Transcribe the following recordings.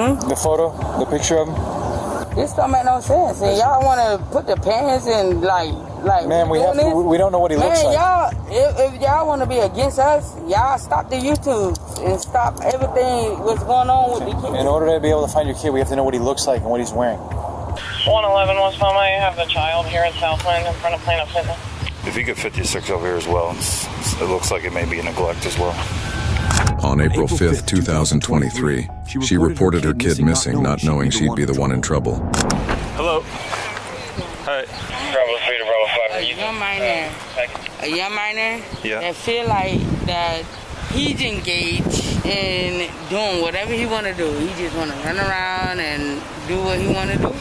The photo, the picture of him? This don't make no sense. And y'all want to put the pants and like. Man, we don't know what he looks like. Y'all, if y'all want to be against us, y'all stop the YouTube and stop everything what's going on with the kids. In order to be able to find your kid, we have to know what he looks like and what he's wearing. 111 West Palma, you have the child here in Southland in front of Planet Fitness. If you get 56 over here as well, it looks like it may be a neglect as well. On April 5th, 2023, she reported her kid missing, not knowing she'd be the one in trouble. Hello. Hi. Bravo 3 to Bravo 5. A young minor Yeah. that feel like that he's engaged in doing whatever he want to do. He just want to run around and do what he want to do.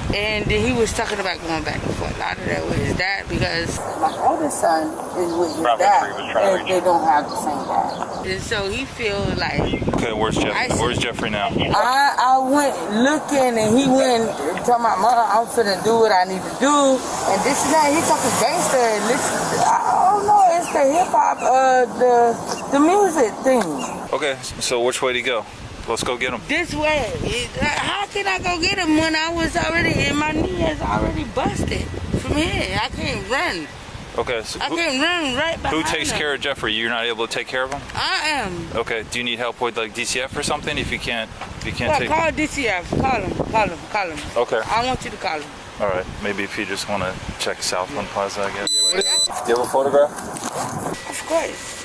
And then he was talking about going back and forth a lot of that with his dad because my oldest son is with his dad and they don't have the same dad. And so he feel like... Okay, where's Jeffrey? Where's Jeffrey now? I went looking and he went talking about, Mom, I'm finna do what I need to do. And this and that, he talking gangster and listen. I don't know, it's the hip hop, the music thing. Okay, so which way do you go? Let's go get him. This way. How can I go get him when I was already, and my knee is already busted from here? I can't run. Okay, so I can't run right behind who takes him. care of Jeffrey? You're not able to take care of him? I am. Okay, do you need help with like DCF or something? If you can't Well, take... call DCF. Call him. Okay. I want you to call him. All right, maybe if you just want to check Southland Plaza, I guess. Do you have a photograph? Of course.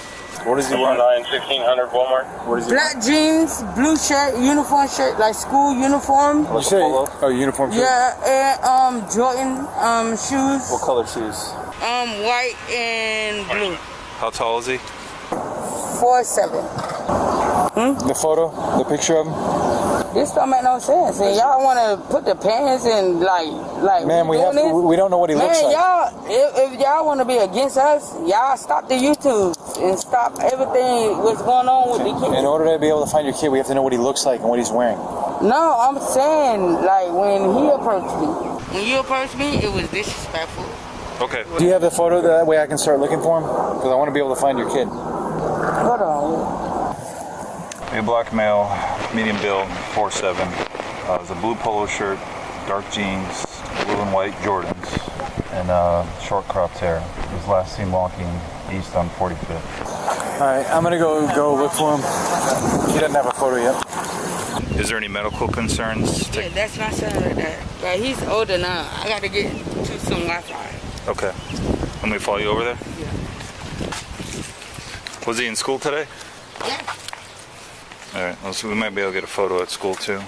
What is he wearing? 1600 Walmart. What is he Black jeans, blue shirt, uniform shirt, like school uniform. You say, uniform shirt? Yeah, and Jordan shoes. What color shoes? White and blue. How tall is he? 4'7". The photo, the picture of him? This don't make no sense. And y'all want to put the pants and like. Man, we don't know what he looks like. Y'all, if y'all want to be against us, y'all stop the YouTube and stop everything what's going on with the kids. In order to be able to find your kid, we have to know what he looks like and what he's wearing. No, I'm saying like when he approached me. When you approached me, it was disrespectful. Okay. Do you have the photo? That way I can start looking for him? Because I want to be able to find your kid. Hold on. A black male, medium build, 4'7". It's a blue polo shirt, dark jeans, blue and white Jordans, and short cropped hair. He was last seen walking east on 45th. All right, I'm gonna go look for him. He doesn't have a photo yet. Is there any medical concerns? Yeah, that's my son right there. But he's older now. I got to get to some Wi-Fi. Okay. Let me follow you over there? Yeah. Was he in school today? Yeah. All right, so we might be able to get a photo at school too.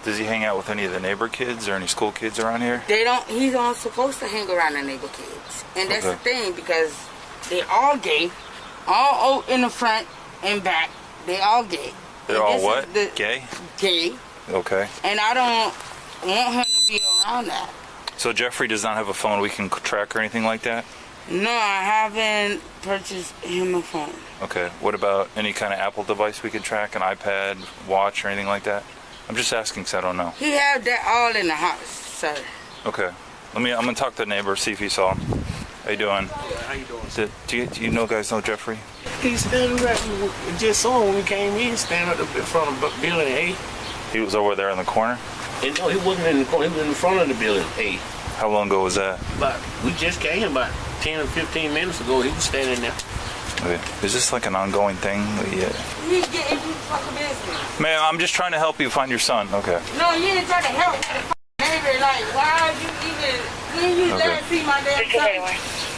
Does he hang out with any of the neighbor kids or any school kids around here? They don't. He's not supposed to hang around the neighbor kids, and that's the thing because they all gay, all in the front and back. They all gay. They're all what? Gay? Gay. Okay. And I don't want him to be around that. So Jeffrey does not have a phone we can track or anything like that? No, I haven't purchased him a phone. Okay. What about any kind of Apple device we can track, an iPad, watch, or anything like that? I'm just asking because I don't know. He had that all in the house, sir. Okay. I'm gonna talk to the neighbor, see if he saw him. How you doing? How you doing? Do you guys know Jeffrey? He's standing right. We just saw him when we came in, standing up in front of building A. He was over there in the corner? And no, he wasn't in the corner. He was in front of the building A. How long ago was that? But we just came about 10 or 15 minutes ago. He was standing there. Okay. Is this like an ongoing thing? Yeah. He's getting you fucking business. Ma'am, I'm just trying to help you find your son. Okay. No, you ain't trying to help the neighbor. Like, why you even... When you last see my damn son?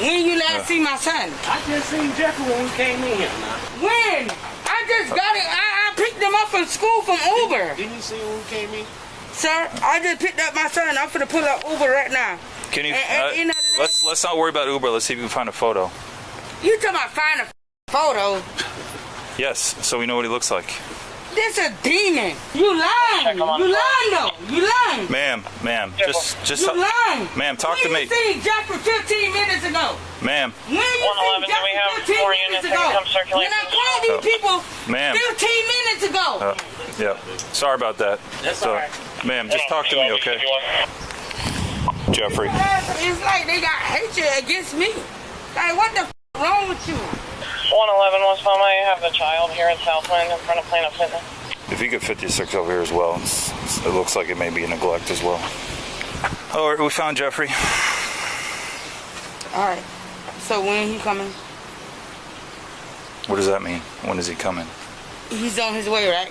When you last see my son? I just seen Jeffrey when we came in here. When? I just got it. I picked him up from school from Uber. Didn't you see when we came in? Sir, I just picked up my son. I'm finna pull up Uber right now. Can you... let's not worry about Uber. Let's see if we can find a photo. You talking about find a photo? Yes, so we know what he looks like. This a demon. You lying. You lying though. You lying. Ma'am, just you lying. Ma'am, talk to me. When you seen Jeffrey 15 minutes ago? Ma'am. When you seen Jeffrey 15 minutes ago? When I called these people 15 minutes ago. Yeah. Sorry about that. That's all right. Ma'am, just talk to me, okay? Jeffrey. It's like they got hatred against me. Like, what the wrong with you? 111 West Palma, you have the child here in Southland in front of Planet Fitness. If If you get 56 over here as well, it looks like it may be a neglect as well. All right, we found Jeffrey. All right. So when he coming? What does that mean? When is he coming? He's on his way, right?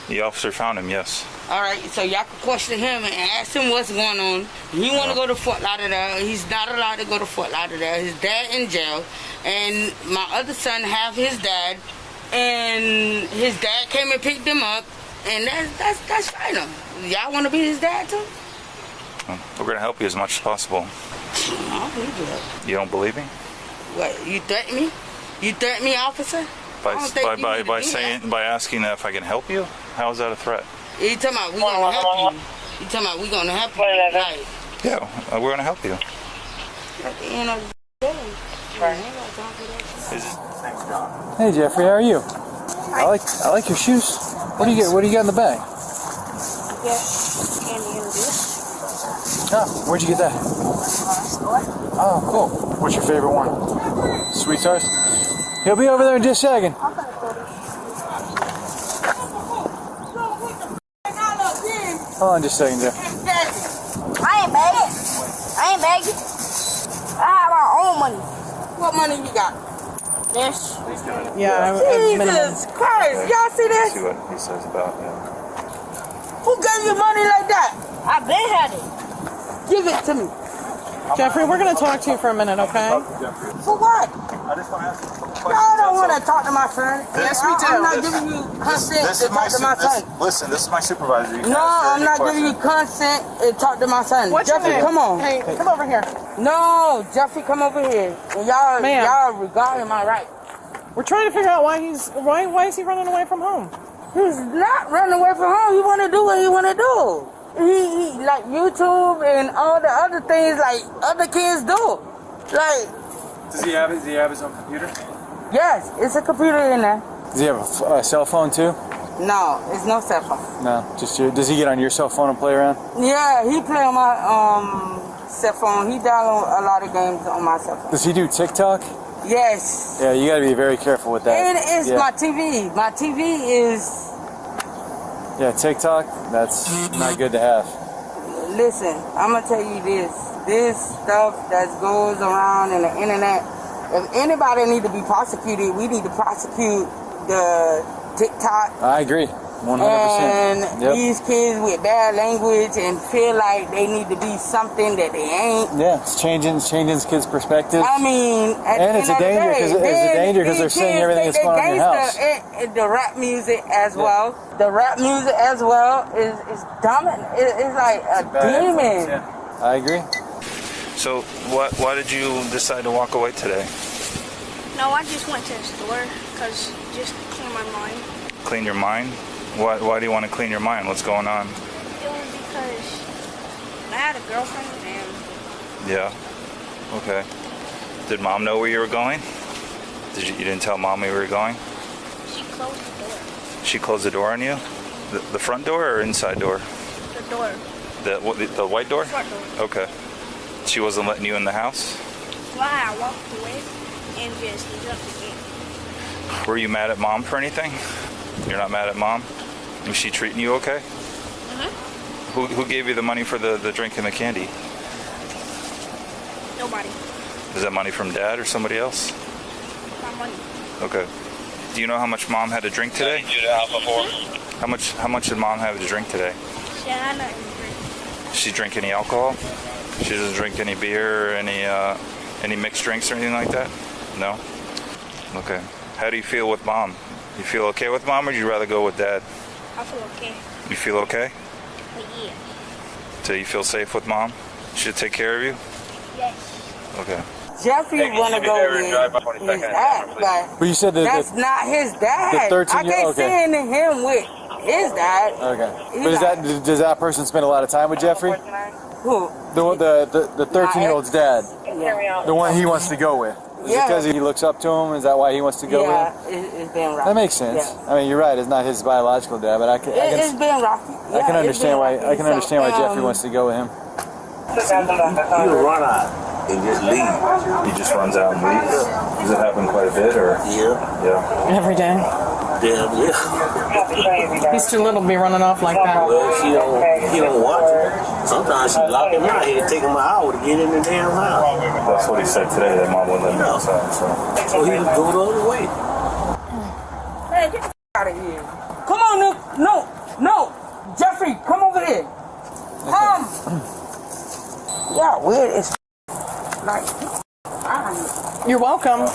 The officer found him, yes. All right, so y'all can question him and ask him what's going on. He want to go to Fort Lauderdale. He's not allowed to go to Fort Lauderdale. His dad in jail, and my other son have his dad, and his dad came and picked him up, and that's fine. Y'all want to be his dad too? We're gonna help you as much as possible. I don't believe you. You don't believe me? What? You threaten me? You threaten me, officer? By asking if I can help you? How is that a threat? You talking about we gonna help you? You talking about we gonna help you? Right. Yeah, we're gonna help you. At the end of the day. Hey Jeffrey, how are you? I like your shoes. What do you got in the bag? Yes, candy and beer. Oh, where'd you get that? Store. Oh, cool. What's your favorite one? Sweet Stars? He'll be over there in just a second. Hold on just a second, Jeff. I ain't begging. I have our own money. What money you got? This. Yeah, Jesus Christ, y'all see this? See what he says about it. Who gave you money like that? I been had it. Give it to me. Jeffrey, we're going to talk to you for a minute, okay? For what? I just want to ask you. Y'all don't want to talk to my son. Yes, we do. I'm not giving you consent to talk to my son. Listen, this is my supervisor. No, I'm not giving you consent to talk to my son. What's Jeffrey, your name? come on. Hey, come over here. No, Jeffrey, come over here. And y'all regarding my right. We're trying to figure out why is he running away from home? He's not running away from home. He want to do what he want to do. He like YouTube and all the other things like other kids do. Like, Does he have his own computer? yes, it's a computer in there. Does he have a cell phone too? No, it's no cell phone. No, just your. Does he get on your cell phone and play around? Yeah, he play on my cell phone. He download a lot of games on my cell phone. Does he do TikTok? Yes. Yeah, you gotta be very careful with that. It is my TV. My TV is. Yeah, TikTok. That's not good to have. Listen, I'm gonna tell you this. This stuff that goes around in the internet. If anybody need to be prosecuted, we need to prosecute the TikTok. I agree, 100%. And Yep. these kids with bad language and feel like they need to be something that they ain't. Yeah, it's changing kids' perspective. I mean, And it's a danger because they're seeing everything that's going on in your house. The rap music as well. The rap music as well is dominant. It's like a demon. Yeah. I agree. So, why did you decide to walk away today? No, I just went to the store because just clear my mind. Clean your mind? Why do you want to clean your mind? What's going on? It was because I had a girlfriend and Yeah. Okay. Did mom know where you were going? You didn't tell mom where you were going? she closed the door. She closed the door on you? The front door or inside door? The door. The white door? Front door. Okay. She wasn't letting you in the house? Why I walked away and just jumped again. Were you mad at mom for anything? You're not mad at mom? Was she treating you okay? Mm-hmm. Who gave you the money for the drink and the candy? Nobody. Is that money from dad or somebody else? My money. Okay. Do you know how much mom had to drink today? How much did mom have to drink today? She had nothing to drink. Does she drink any alcohol? She doesn't drink any beer or any mixed drinks or anything like that? No? Okay. How do you feel with mom? You feel okay with mom or would you rather go with dad? I feel okay. You feel okay? But yeah. So you feel safe with mom? She'll take care of you? Yes. Okay. Jeffrey want to go with his dad, but But you said that's not his dad. the 13-year-old I can't okay. see him with his dad. Okay. But does that person spend a lot of time with Jeffrey? Who? The 13-year-old's dad. Yeah. The one he wants to go with. Is it because he looks up to him? Is that why he wants to go with him? It's been rocky. That makes sense. Yeah. I mean, you're right. It's not his biological dad, but It's been rocky. I can understand why. I can understand why Jeffrey wants to go with him. You run out and just leave. He just runs out and leaves? Does it happen quite a bit or? Yeah. Yeah. Every day. Damn, yeah. He's too little to be running off like that. Well, he don't want to. Sometimes she lock him out here, take him an hour to get in the damn house. That's what he said today, that mom wouldn't let him outside. So he would go the other way. Hey, get the out of here. Come on, Nick. No. Jeffrey, come over here. Yeah, weird as like. You're welcome.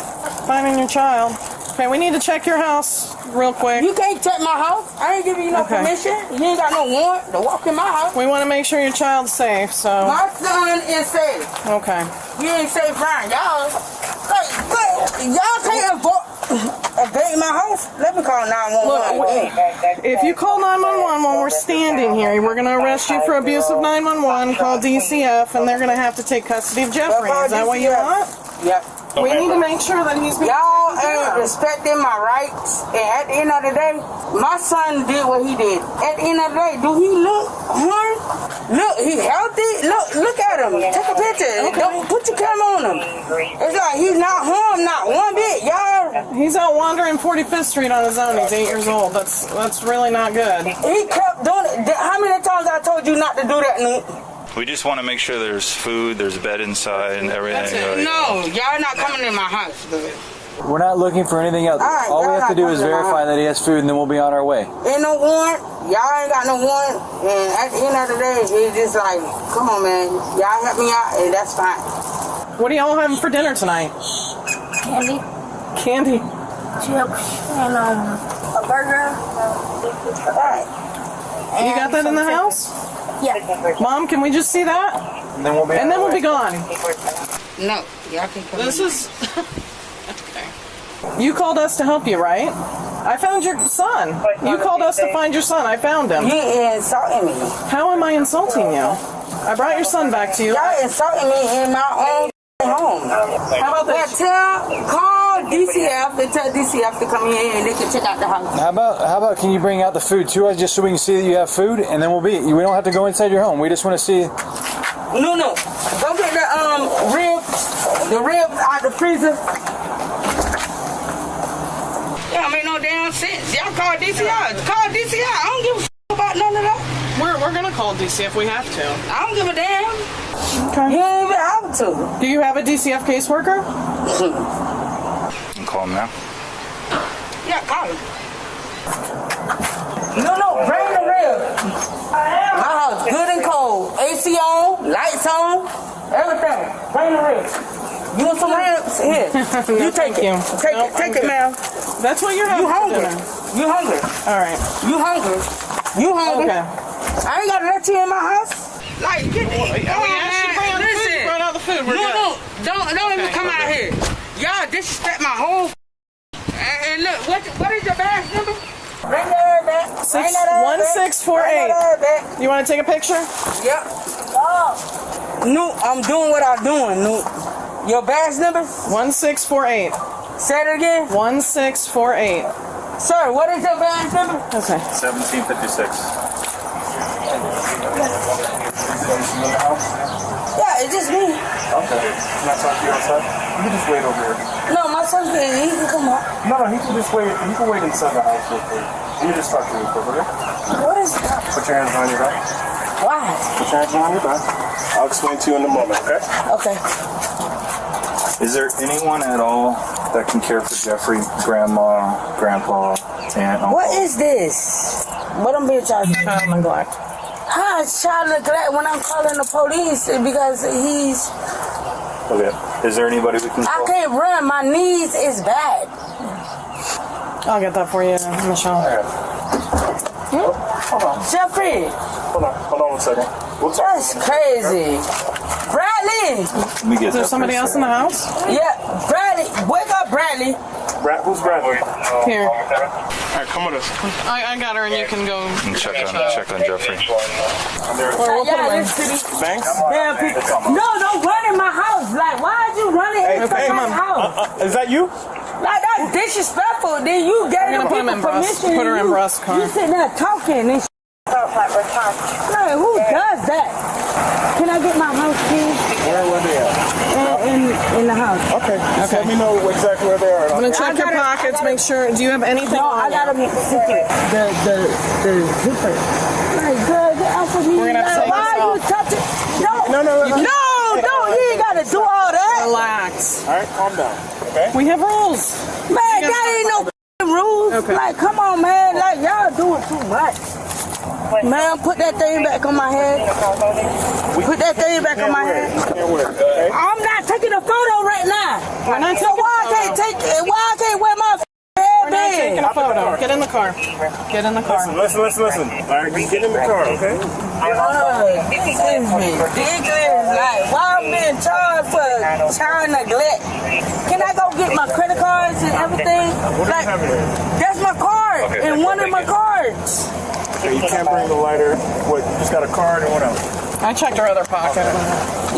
Finding your child. Okay, we need to check your house real quick. You can't check my house. I ain't giving you no permission. You ain't got no warrant to walk in my house. We want to make sure your child's safe, so. My son is safe. Okay. You ain't safe, Brian. Y'all can't invade my house. Let me call 911. Look, if you call 911 when we're standing here, we're going to arrest you for abuse of 911, call DCF, and they're going to have to take custody of Jeffrey. Is that what you want? Yep. We need to make sure that he's being Y'all taken care ain't of. respecting my rights, and at the end of the day, my son did what he did. At the end of the day, do he look harmed? Look, he healthy. Look at him. Take a picture. Don't put your camera on him. It's like he's not harmed, not one bit, y'all. He's out wandering 45th Street on his own. He's 8 years old. That's really not good. He kept doing it. How many times I told you not to do that, Nick? We just want to make sure there's food, there's a bed inside, and everything. No, y'all not coming in my house. We're not looking for anything else. All we have to do is verify that he has food, and then we'll be on our way. Ain't no warrant. Y'all ain't got no warrant. And at the end of the day, it's just like, come on, man. Y'all help me out, and that's fine. What are y'all having for dinner tonight? Candy, Candy. chips, and a burger. All right. You got that in the house? Yeah. Mom, can we just see that? And then we'll be gone. No, y'all can come This in. is... Okay. You called us to help you, right? I found your son. You called us to find your son. I found him. You insulting me. How am I insulting you? I brought your son back to you. Y'all insulting me in my own home. How about this? Call DCF and tell DCF to come here and they can check out the house. How about can you bring out the food to us just so we can see that you have food, and then we don't have to go inside your home. We just want to see. No. Go get the ribs out the freezer. Y'all make no damn sense. Y'all call DCI. Call DCI. I don't give a about none of that. We're gonna call DCF if we have to. I don't give a damn. Okay. You don't even have to. Do you have a DCF caseworker? Call him now. Yeah, call him. No, bring the ribs. My house good and cold. AC on, lights on, everything. Bring the ribs. You want some ribs? Here. No, You take it. Nope, Take it, ma'am. That's what you're having. You hungry? For dinner. You hungry? All right. You hungry? You hungry? Okay. I ain't gotta let you in my house. Like, get the. We asked you to bring out the food. Bring out the food. We're good. Don't even come out here. Y'all disrespect my whole. And look, what is your badge number? Bring that back. 1648. You want to take a picture? Yep. No, I'm doing what I'm doing. No. Your badge number? 1648. Say it again. 1648. Sir, what is your badge number? Okay. 1756. Yeah, it's just me. Okay. Can I talk to you outside? You can just wait over here. No, my son's he can come up. No, he can just wait. He can wait inside the house real quick. Let me just talk to you real quick, okay? What is that? Put your hands behind your back. Why? Put your hands behind your back. I'll explain to you in a moment, okay? Okay. Is there anyone at all that can care for Jeffrey? Grandma, grandpa, aunt, uncle? What is this? What I'm being charged with? Child neglect. How is child neglect when I'm calling the police because he's... Okay. Is there anybody we can I call? can't run. My knees is bad. I'll get that for you, Michelle. Hold on. Jeffrey, Hold on 1 second. We'll talk. that's crazy. Bradley. Let me get Is there that somebody else in the house? Yeah, Bradley. Wake up, Bradley. Who's Bradley? Here. All right, come with us. I got her, and you can go. And check on Jeffrey. We'll put her in. Thanks. Damn people. No, don't run in my house. Like, why are you running in my house? Is that you? Like, that's disrespectful. Then you get We're gonna put him in Russ. Put her in Russ' car. You sitting there talking and like, who does that? Can I get my house keys? Where are they at? In the house. Okay. Okay. Just let me know exactly where they are. I'm gonna check your pockets, make sure. Do you have anything on you? The zipper. Like, girl, get off of me. We're gonna have to take Why this are you off. touching? No. No, you ain't gotta do all that. Relax. All right, calm down. Okay. We have rules. Man, that ain't no rules. Okay. Like, come on, man. Like, y'all doing too much. Man, put that thing back on my head. Put that thing back on my head. Okay. I'm not taking a photo right now. We're not So taking why a I can't photo. why I can't wear my We're not taking headband? a photo. Get in the car. Get in the car. Listen. All right, just get in the car, okay? This is ridiculous. Like, why I'm being charged for child neglect? Can I go get my credit cards and everything? Like, that's my card and one of my cards. Okay, you can't bring the lighter. What? You just got a card and what else? I checked her other pocket.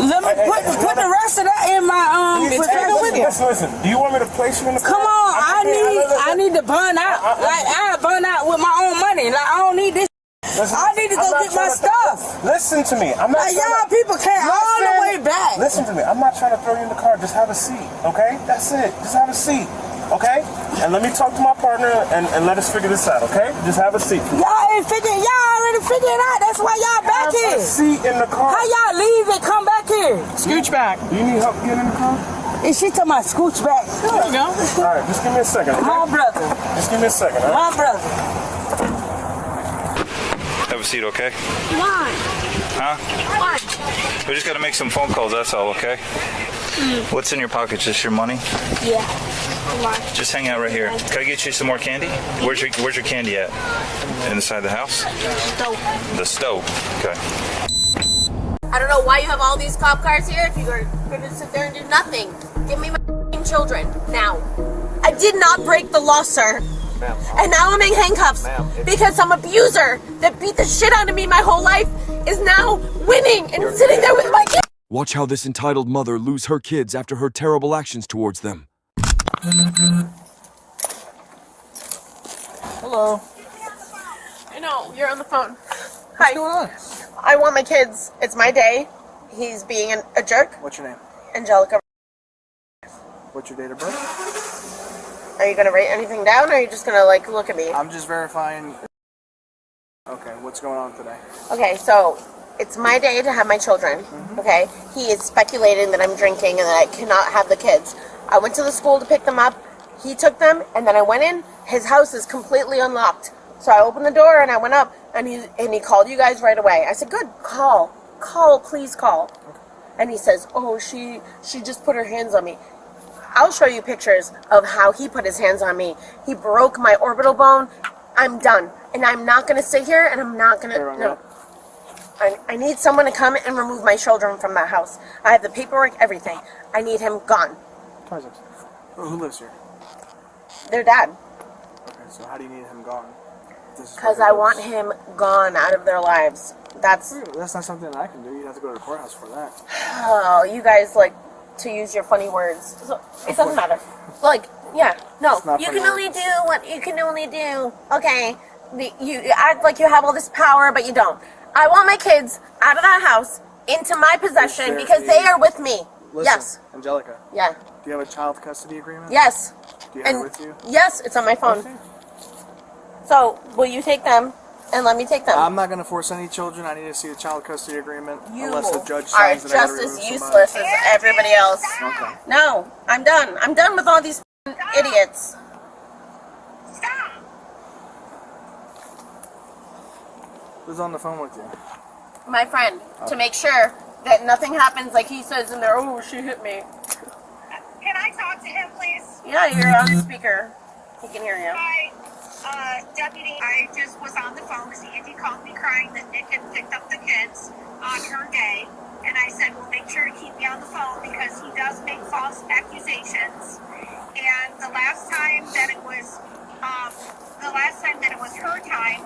Let me put the rest of that in my Listen. Do you want me to place you in the car? Come on, I need to burn out. Like, I burn out with my own money. Like, I don't need this. Listen, I need to go get my stuff. Listen to me. I'm not. Like, y'all people came all the way back. Listen to me. I'm not trying to throw you in the car. Just have a seat, okay? That's it. Just have a seat, okay? And let me talk to my partner and let us figure this out, okay? Just have a seat. Y'all already figured it out. That's why y'all back Have here. a seat in the car. How y'all leave and come back here? Scooch back. Do you need help getting in the car? And she talking about scooch back. There you go. All right, just give me a second, okay? My brother. Just give me a second, all right? My brother. Have a seat, okay? Why? Huh? Why? We just gotta make some phone calls, that's all, okay? What's in your pocket? Just your money? Yeah. Why? Just hang out right here. Can I get you some more candy? Where's your candy at? Inside the house? Stove. The stove. Okay. I don't know why you have all these cop cars here if you're gonna sit there and do nothing. Give me my f***ing children now. I did not break the law, sir. And now I'm in handcuffs because some abuser that beat the shit out of me my whole life is now winning and sitting there with my kids. Watch how this entitled mother lose her kids after her terrible actions towards them. Hello. I know, you're on the phone. What's Hi. going on? I want my kids. It's my day. He's being a jerk. What's your name? Angelica. What's your date of birth? Are you gonna write anything down or are you just gonna like look at me? I'm just verifying. Okay, what's going on today? Okay, so it's my day to have my children, okay? He is speculating that I'm drinking and that I cannot have the kids. I went to the school to pick them up. He took them, and then I went in. His house is completely unlocked. So I opened the door, and I went up, and he called you guys right away. I said, good, call, please call. And he says, oh, she just put her hands on me. I'll show you pictures of how he put his hands on me. He broke my orbital bone. I'm done. And I'm not going to sit here, and I'm not going to, no. I need someone to come and remove my children from that house. I have the paperwork, everything. I need him gone. Who lives here? Their dad. Okay, so how do you need him gone? Because I want him gone out of their lives. That's not something that I can do. You'd have to go to the courthouse for that. Oh, you guys like to use your funny words. So it doesn't matter. Like, yeah, no. You can only do what you can only do. Okay. You act like you have all this power, but you don't. I want my kids out of that house into my possession because they are with me. Listen, yes. Angelica. Yeah. Do you have a child custody agreement? Yes. Do you have it with you? Yes, it's on my phone. Okay. So, will you take them and let me take them? I'm not going to force any children. I need to see the child custody agreement unless the judge are signs that just as useless as everybody else. Okay. No, I'm done. I'm done with all these idiots. Who's on the phone with you? My friend, to make sure that nothing happens like he says in there, oh, she hit me. Can I talk to him, please? Yeah, you're on speaker. He can hear you. Hi, Deputy. I just was on the phone because Andy called me crying that Nick had picked up the kids on her day. And I said, well, make sure to keep me on the phone because he does make false accusations. And the last time that it was her time,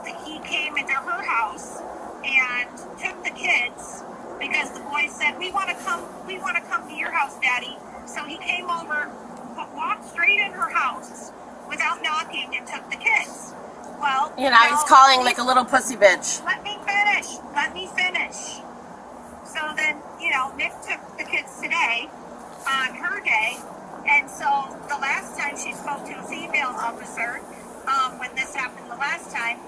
that he came into her house and took the kids because the boys said, we want to come to your house, Daddy. So he came over, walked straight in her house without knocking and took the kids. Well, you know, he's calling like a little pussy bitch. Let me finish. So then, Nick took the kids today on her day. And so the last time she spoke to a female officer, when this happened the last time,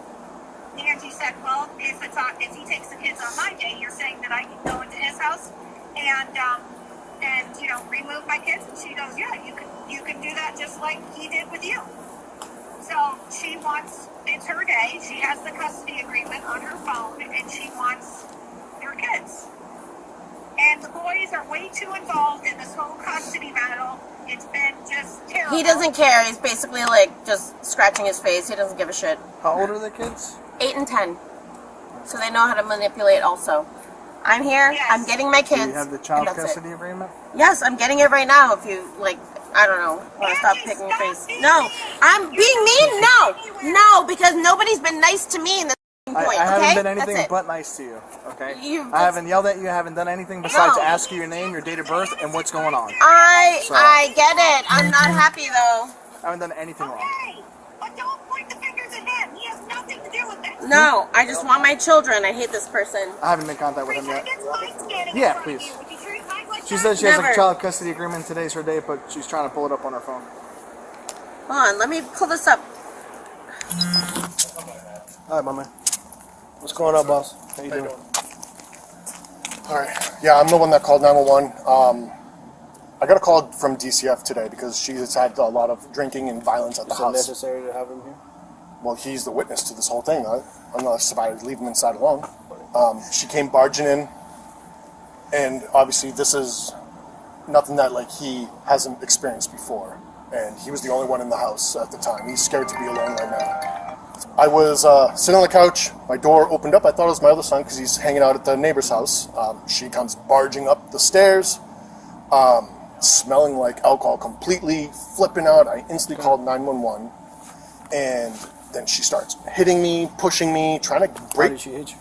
Angie said, well, if he takes the kids on my day, you're saying that I can go into his house and you know, remove my kids? And she goes, yeah, you can do that just like he did with you. So she wants, it's her day, she has the custody agreement on her phone, and she wants her kids. And the boys are way too involved in this whole custody battle. It's been just terrible. He doesn't care. He's basically like just scratching his face. He doesn't give a shit. How old are the kids? 8 and 10. So they know how to manipulate also. I'm here. Yes. I'm getting my kids. Do you have the child custody agreement? Yes, I'm getting it right now. If you, like, I don't know. Want to stop picking your face? No. I'm being mean? No. No, because nobody's been nice to me in this point, I haven't okay? been anything but nice to you, okay? You've I haven't yelled at you, I haven't done anything besides ask you your name, your date of birth, and what's going on. I get it. I'm not happy, though. I haven't done anything wrong. But don't point the fingers at him. He has nothing to do with it. No, I just want my children. I hate this person. I haven't been in contact with him yet. Yeah, please. She says she has a child custody agreement. Today's her day, but she's trying to pull it up on her phone. Hold on, let me pull this up. Hi, my man. What's going on, boss? How you doing? All right. Yeah, I'm the one that called 911. I got a call from DCF today because she has had a lot of drinking and violence at the house. Is it necessary to have him here? Well, he's the witness to this whole thing. I'm not supposed to leave him inside alone. She came barging in, and obviously this is nothing that like he hasn't experienced before. And he was the only one in the house at the time. He's scared to be alone right now. I was sitting on the couch. My door opened up. I thought it was my other son because he's hanging out at the neighbor's house. She comes barging up the stairs, smelling like alcohol, completely flipping out. I instantly called 911, and then she starts hitting me, pushing me, trying to break. How did she hit you?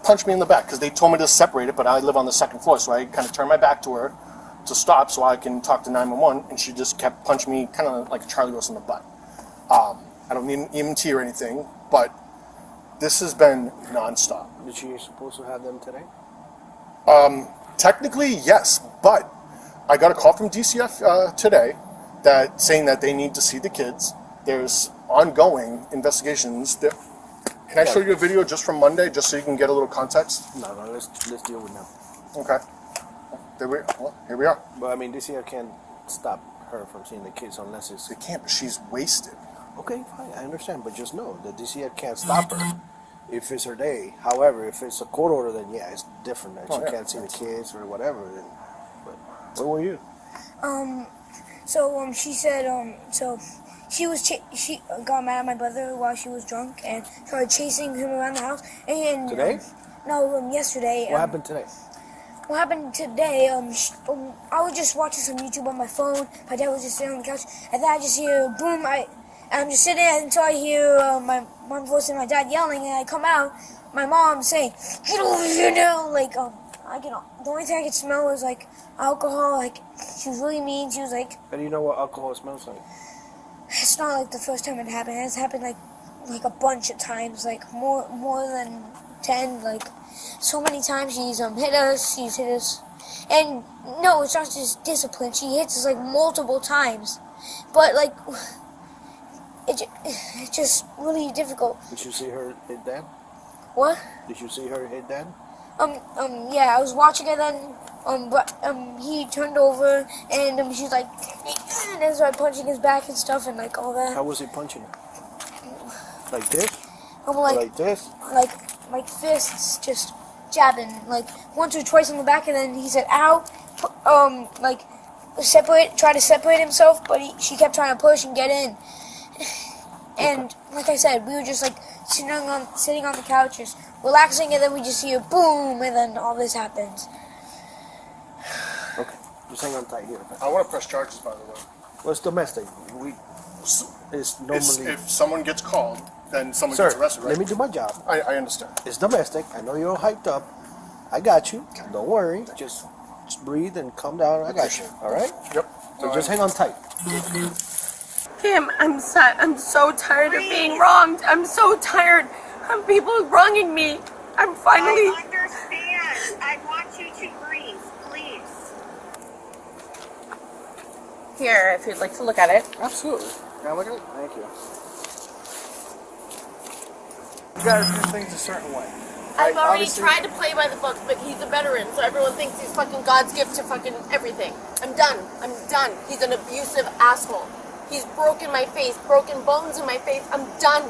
Punched me in the back because they told me to separate it, but I live on the second floor, so I kind of turned my back to her to stop so I can talk to 911, and she just kept punching me kind of like a Charlie horse in the butt. I don't need an EMT or anything, but this has been nonstop. Did she supposed to have them today? Technically, yes, but I got a call from DCF today that saying that they need to see the kids. There's ongoing investigations. Can I show you a video just from Monday, just so you can get a little context? No, let's deal with them. Okay. Here we are. But I mean, DCF can't stop her from seeing the kids unless it's... They can't, but she's wasted. Okay, fine, I understand, but just know that DCF can't stop her if it's her day. However, if it's a court order, then yeah, it's different. That she can't see the kids or whatever. Then, but where were you? She said, she got mad at my brother while she was drunk and started chasing him around the house. And today? Yesterday. What happened today? What happened today, I was just watching some YouTube on my phone. My dad was just sitting on the couch, and then I just hear boom. I'm just sitting there until I hear my mom's voice and my dad yelling, and I come out. My mom saying, "Get over here now!" Like, the only thing I could smell was like alcohol. Like, she was really mean. She was like, "How do you know what alcohol smells like?" It's not like the first time it happened. It's happened like a bunch of times, like more than 10. Like, so many times she's hit us. She's hit us, and no, it's not just discipline. She hits us like multiple times, but like. It's just really difficult. Did you see her hit Dad? What? Did you see her hit Dad? Yeah, I was watching it then, but he turned over, and she's like, and then started punching his back and stuff, and like all that. How was he punching her? Like this? Like this? Like fists, just jabbing, like once or twice on the back, and then he said, ow, try to separate himself, but she kept trying to push and get in. And like I said, we were just like sitting on the couch, just relaxing, and then we just hear boom, and then all this happens. Okay, just hang on tight here. I want to press charges, by the way. Well, it's domestic. It's normally... If someone gets called, then someone gets arrested, right? Let me do my job. I understand. It's domestic. I know you're all hyped up. I got you. Don't worry. Just breathe and calm down. I got you. All right? Yep. So just hang on tight. Kim, I'm so tired of being wronged. I'm so tired of people wronging me. I'm finally... I understand. I want you to breathe, please. here if you'd like to look at it. Absolutely. Can I look at it? Thank you. You gotta do things a certain way. I've already tried to play by the book, but he's a veteran, so everyone thinks he's fucking God's gift to fucking everything. I'm done. I'm done. He's an abusive asshole. He's broken my face, broken bones in my face. I'm done.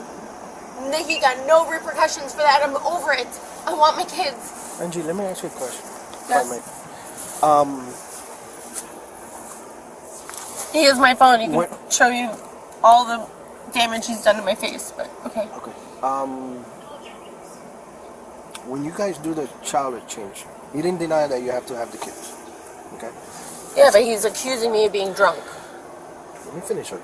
He got no repercussions for that. I'm over it. I want my kids. Angie, let me ask you a question. Yes. He has my phone. He can show you all the damage he's done to my face, but okay. Okay. When you guys do the child exchange, you didn't deny that you have to have the kids, okay? Yeah, but he's accusing me of being drunk. Let me finish it.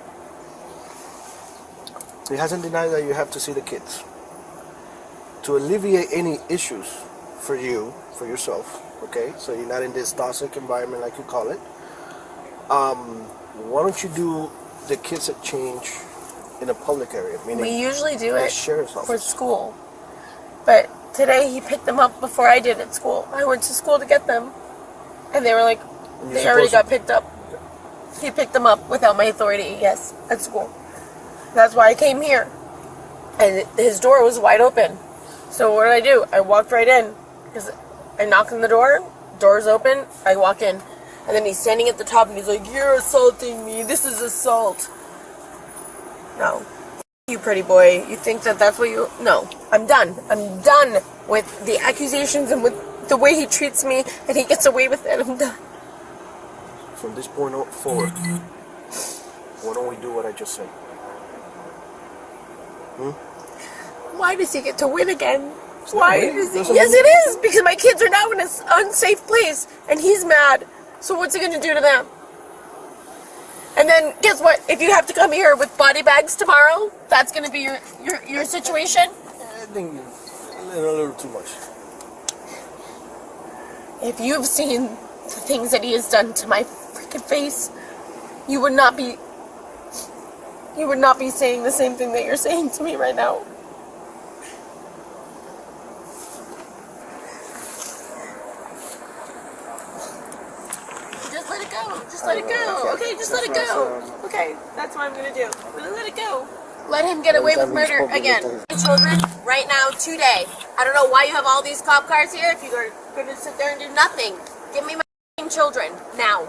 He hasn't denied that you have to see the kids. To alleviate any issues for you, for yourself, okay? So you're not in this toxic environment like you call it. Why don't you do the kids exchange in a public area? Meaning we usually do it for school. But today he picked them up before I did at school. I went to school to get them. And they were like, they already got picked up. He picked them up without my authority, yes, at school. That's why I came here. And his door was wide open. So what did I do? I walked right in. Because I knock on the door, door's open, I walk in. And then he's standing at the top and he's like, you're assaulting me, this is assault. No. You pretty boy, you think that that's what you... No, I'm done. I'm done with the accusations and with the way he treats me and he gets away with it. I'm done. From this point forward, why don't we do what I just said? Why does he get to win again? Why does he? Yes, it is, because my kids are now in an unsafe place and he's mad. So what's he going to do to them? And then guess what? If you have to come here with body bags tomorrow, that's going to be your situation? I think a little too much. If you've seen the things that he has done to my freaking face, you would not be saying the same thing that you're saying to me right now. Just let it go. Just let it go. Okay, just let it go. Okay, that's what I'm gonna do. I'm gonna let it go. Let him get away with murder again. Children, right now, today. I don't know why you have all these cop cars here if you're gonna sit there and do nothing. Give me my children, now.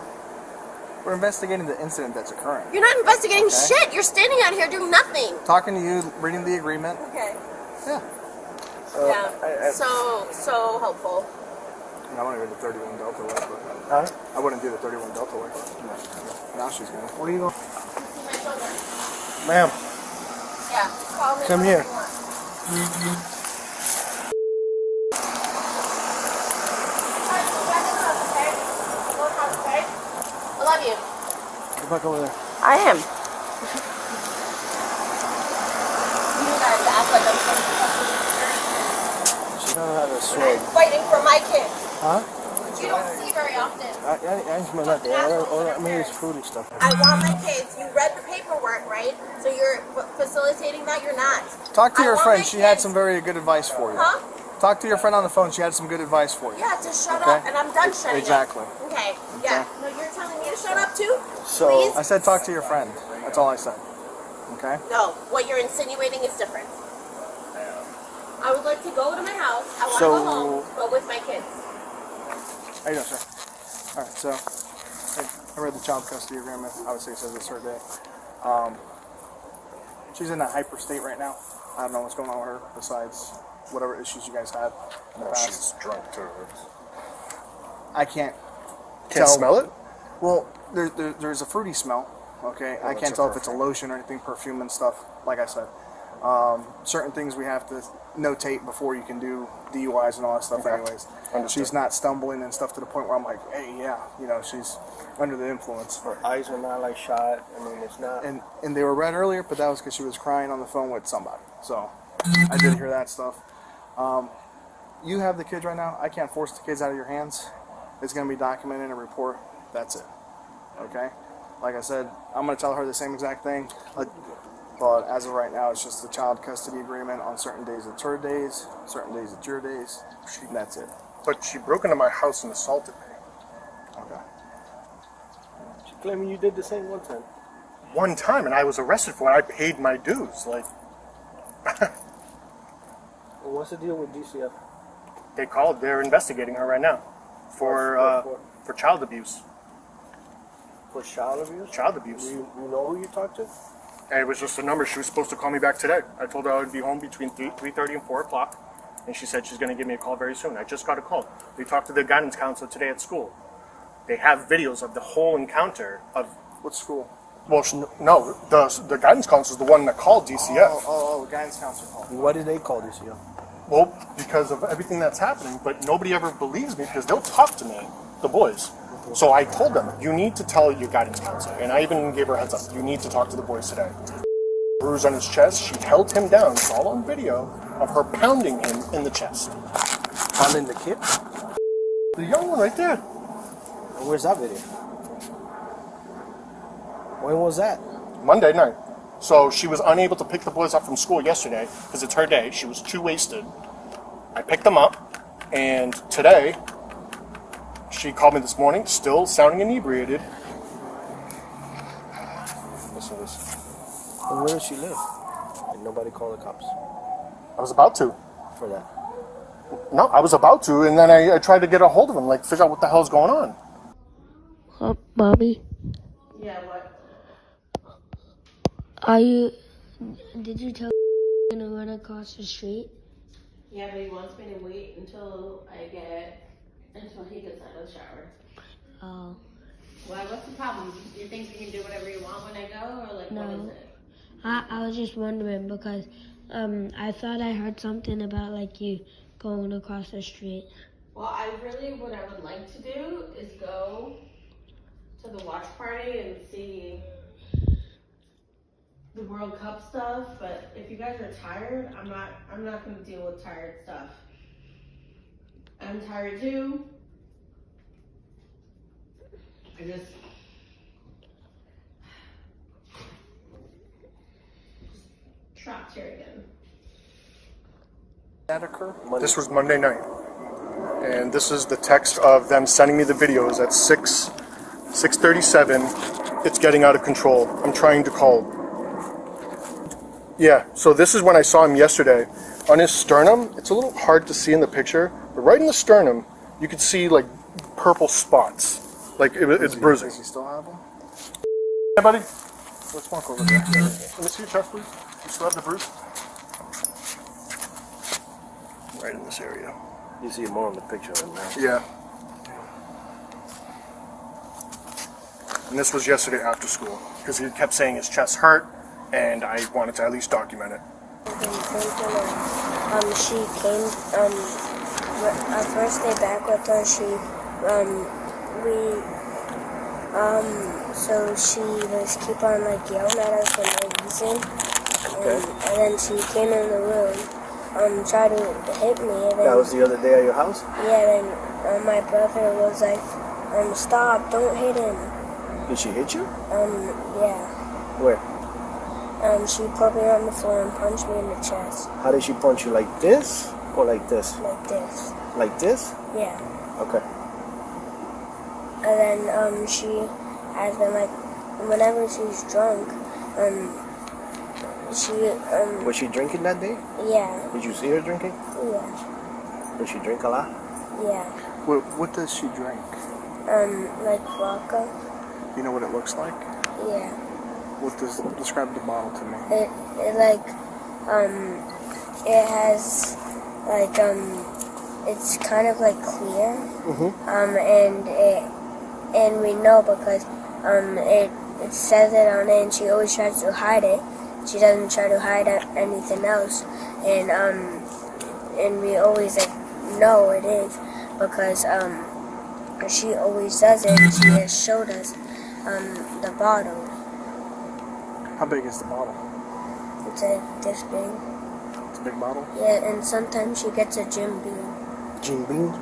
We're investigating the incident that's occurring. You're not investigating shit. You're standing out here doing nothing. Talking to you, reading the agreement. Okay. Yeah. So helpful. I want to go the 31 Delta way, but I wouldn't do the 31 Delta way. No. Now she's going. Where are you going? Ma'am. Yeah. Call me. Come here. I love you. Get back over there. I am. You guys act like I'm She don't have a sword. fighting for my kids. Huh? Which you don't see very often. I smell nothing. All that means is fruity stuff. I want my kids. You read the paperwork, right? So you're facilitating that? You're not. Talk to your friend. She had some very good advice for you. Huh? Talk to your friend on the phone. She had some good advice for you. Yeah, to shut up, and I'm done shutting Exactly. up. Okay, yeah. No, you're telling me to shut up too? So Please? I said talk to your friend. That's all I said. Okay? No, what you're insinuating is different. I would like to go to my house. I want to So- go home, but with my kids. How you doing, sir? Alright, so I read the child custody agreement. Obviously it says it's her day. She's in a hyper state right now. I don't know what's going on with her besides whatever issues you guys had in the past. She's drunk too. I can't smell it? Well, there's a fruity smell. Okay, I can't tell if it's a lotion or anything, perfume and stuff. Like I said, certain things we have to notate before you can do DUIs and all that stuff. Anyways, she's not stumbling and stuff to the point where I'm like, hey, yeah, she's under the influence. Her eyes are not like shot. I mean, it's not. And they were red earlier, but that was because she was crying on the phone with somebody. So I did hear that stuff. You have the kids right now. I can't force the kids out of your hands. It's going to be documented in a report. That's it. Okay? Like I said, I'm going to tell her the same exact thing. But as of right now, it's just the child custody agreement. On certain days it's her days, certain days it's your days. And that's it. But she broke into my house and assaulted me. Okay. claiming you did the same one time. One time, and I was arrested for it. I paid my dues. Like, Well, what's the deal with DCF? they called. They're investigating her right now for child abuse. For child abuse? Child abuse. You know who you talked to? And it was just a number. She was supposed to call me back today. I told her I would be home between 3:30 and 4 o'clock, and she said she's going to give me a call very soon. I just got a call. We talked to the guidance counselor today at school. They have videos of the whole encounter of... What school? Well, no, the guidance counselor is the one that called DCF. Oh, the guidance counselor called. Why did they call DCF? Well, because of everything that's happening, but nobody ever believes me because they'll talk to me, the boys. So I told them, you need to tell your guidance counselor, and I even gave her a heads up, you need to talk to the boys today. Bruise on his chest, she held him down, it's all on video, of her pounding him in the chest. Pounding the kid? The young one right there. Where's that video? When was that? Monday night. So she was unable to pick the boys up from school yesterday, because it's her day, she was too wasted. I picked them up, and today, she called me this morning, still sounding inebriated. Listen to this. And where does she live? And nobody called the cops I was about to. for that. No, I was about to, and then I tried to get a hold of him, like figure out what the hell's going on. Mommy? Yeah, what? Did you tell you're gonna run across the street? Yeah, but he wants me to wait until he gets out of the shower. Oh. Why, what's the problem? You think you can do whatever you want when I go, or like, No. what is it? I was just wondering because I thought I heard something about like you going across the street. Well, what I would like to do is go to the watch party and see the World Cup stuff, but if you guys are tired, I'm not gonna deal with tired stuff. I'm tired too. I just trapped here again. That occur? This was Monday night. And this is the text of them sending me the videos at 6:37. It's getting out of control. I'm trying to call. Yeah, so this is when I saw him yesterday. On his sternum, it's a little hard to see in the picture, but right in the sternum, you could see like purple spots. Like it's bruising. Does he still have them? Hey, buddy. Let's walk over there. Let me see your chest, please. You still have the bruise? Right in this area. You see more on the picture than that. Yeah. And this was yesterday after school, because he kept saying his chest hurt, and I wanted to at least document it. She came, our first day back with her, so she just keep on like yelling at us for no reason. And then she came in the room, tried to hit me. And then, That was the other day at your house? Yeah, then my brother was like, stop, don't hit him. Did she hit you? Yeah. Where? She put me on the floor and punched me in the chest. How did she punch you? Like this or like this? Like this. Like this? Yeah. Okay. And then she has been like, whenever she's drunk, Was she drinking that day? Yeah. Did you see her drinking? Yeah. Did she drink a lot? Yeah. What does she drink? Like vodka. You know what it looks like? Yeah. Describe the bottle to me. It has like it's kind of like clear. And we know because it says it on it, and she always tries to hide it. She doesn't try to hide anything else, and we always like know it is because she always does it. And she has showed us the bottle. How big is the bottle? It's like this big. It's a big bottle? Yeah, and sometimes she gets a Jim Beam. Jim Beam?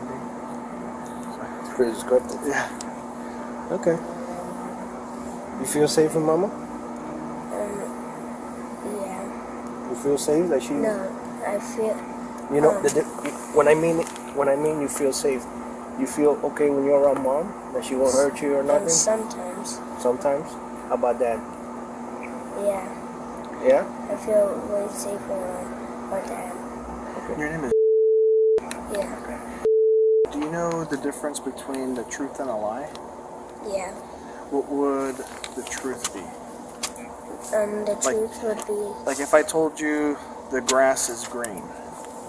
It's pretty descriptive. Yeah. Okay. You feel safe with Mama? Yeah. You feel safe that she? No, I feel. You know, when I mean you feel safe, You feel okay when you're around mom? That she won't hurt you or nothing? Sometimes. Sometimes? How about dad? Yeah. Yeah? I feel way safer around my dad. Okay. Your name is Yeah. Okay. Do you know the difference between the truth and a lie? Yeah. What would the truth be? The truth would be... Like if I told you the grass is green,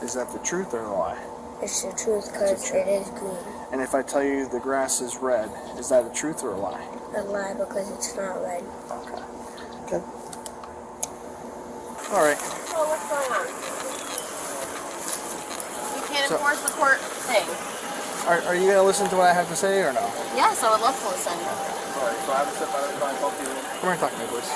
is that the truth or the lie? It's the truth because it is green. And if I tell you the grass is red, is that a truth or a lie? A lie because it's not red. Okay. Okay. All right. So what's going on? You can't enforce the court thing. Are you going to listen to what I have to say or no? Yes, I would love to listen. All right. So I have to step out of the car and talk to you. Come here and talk to me, please.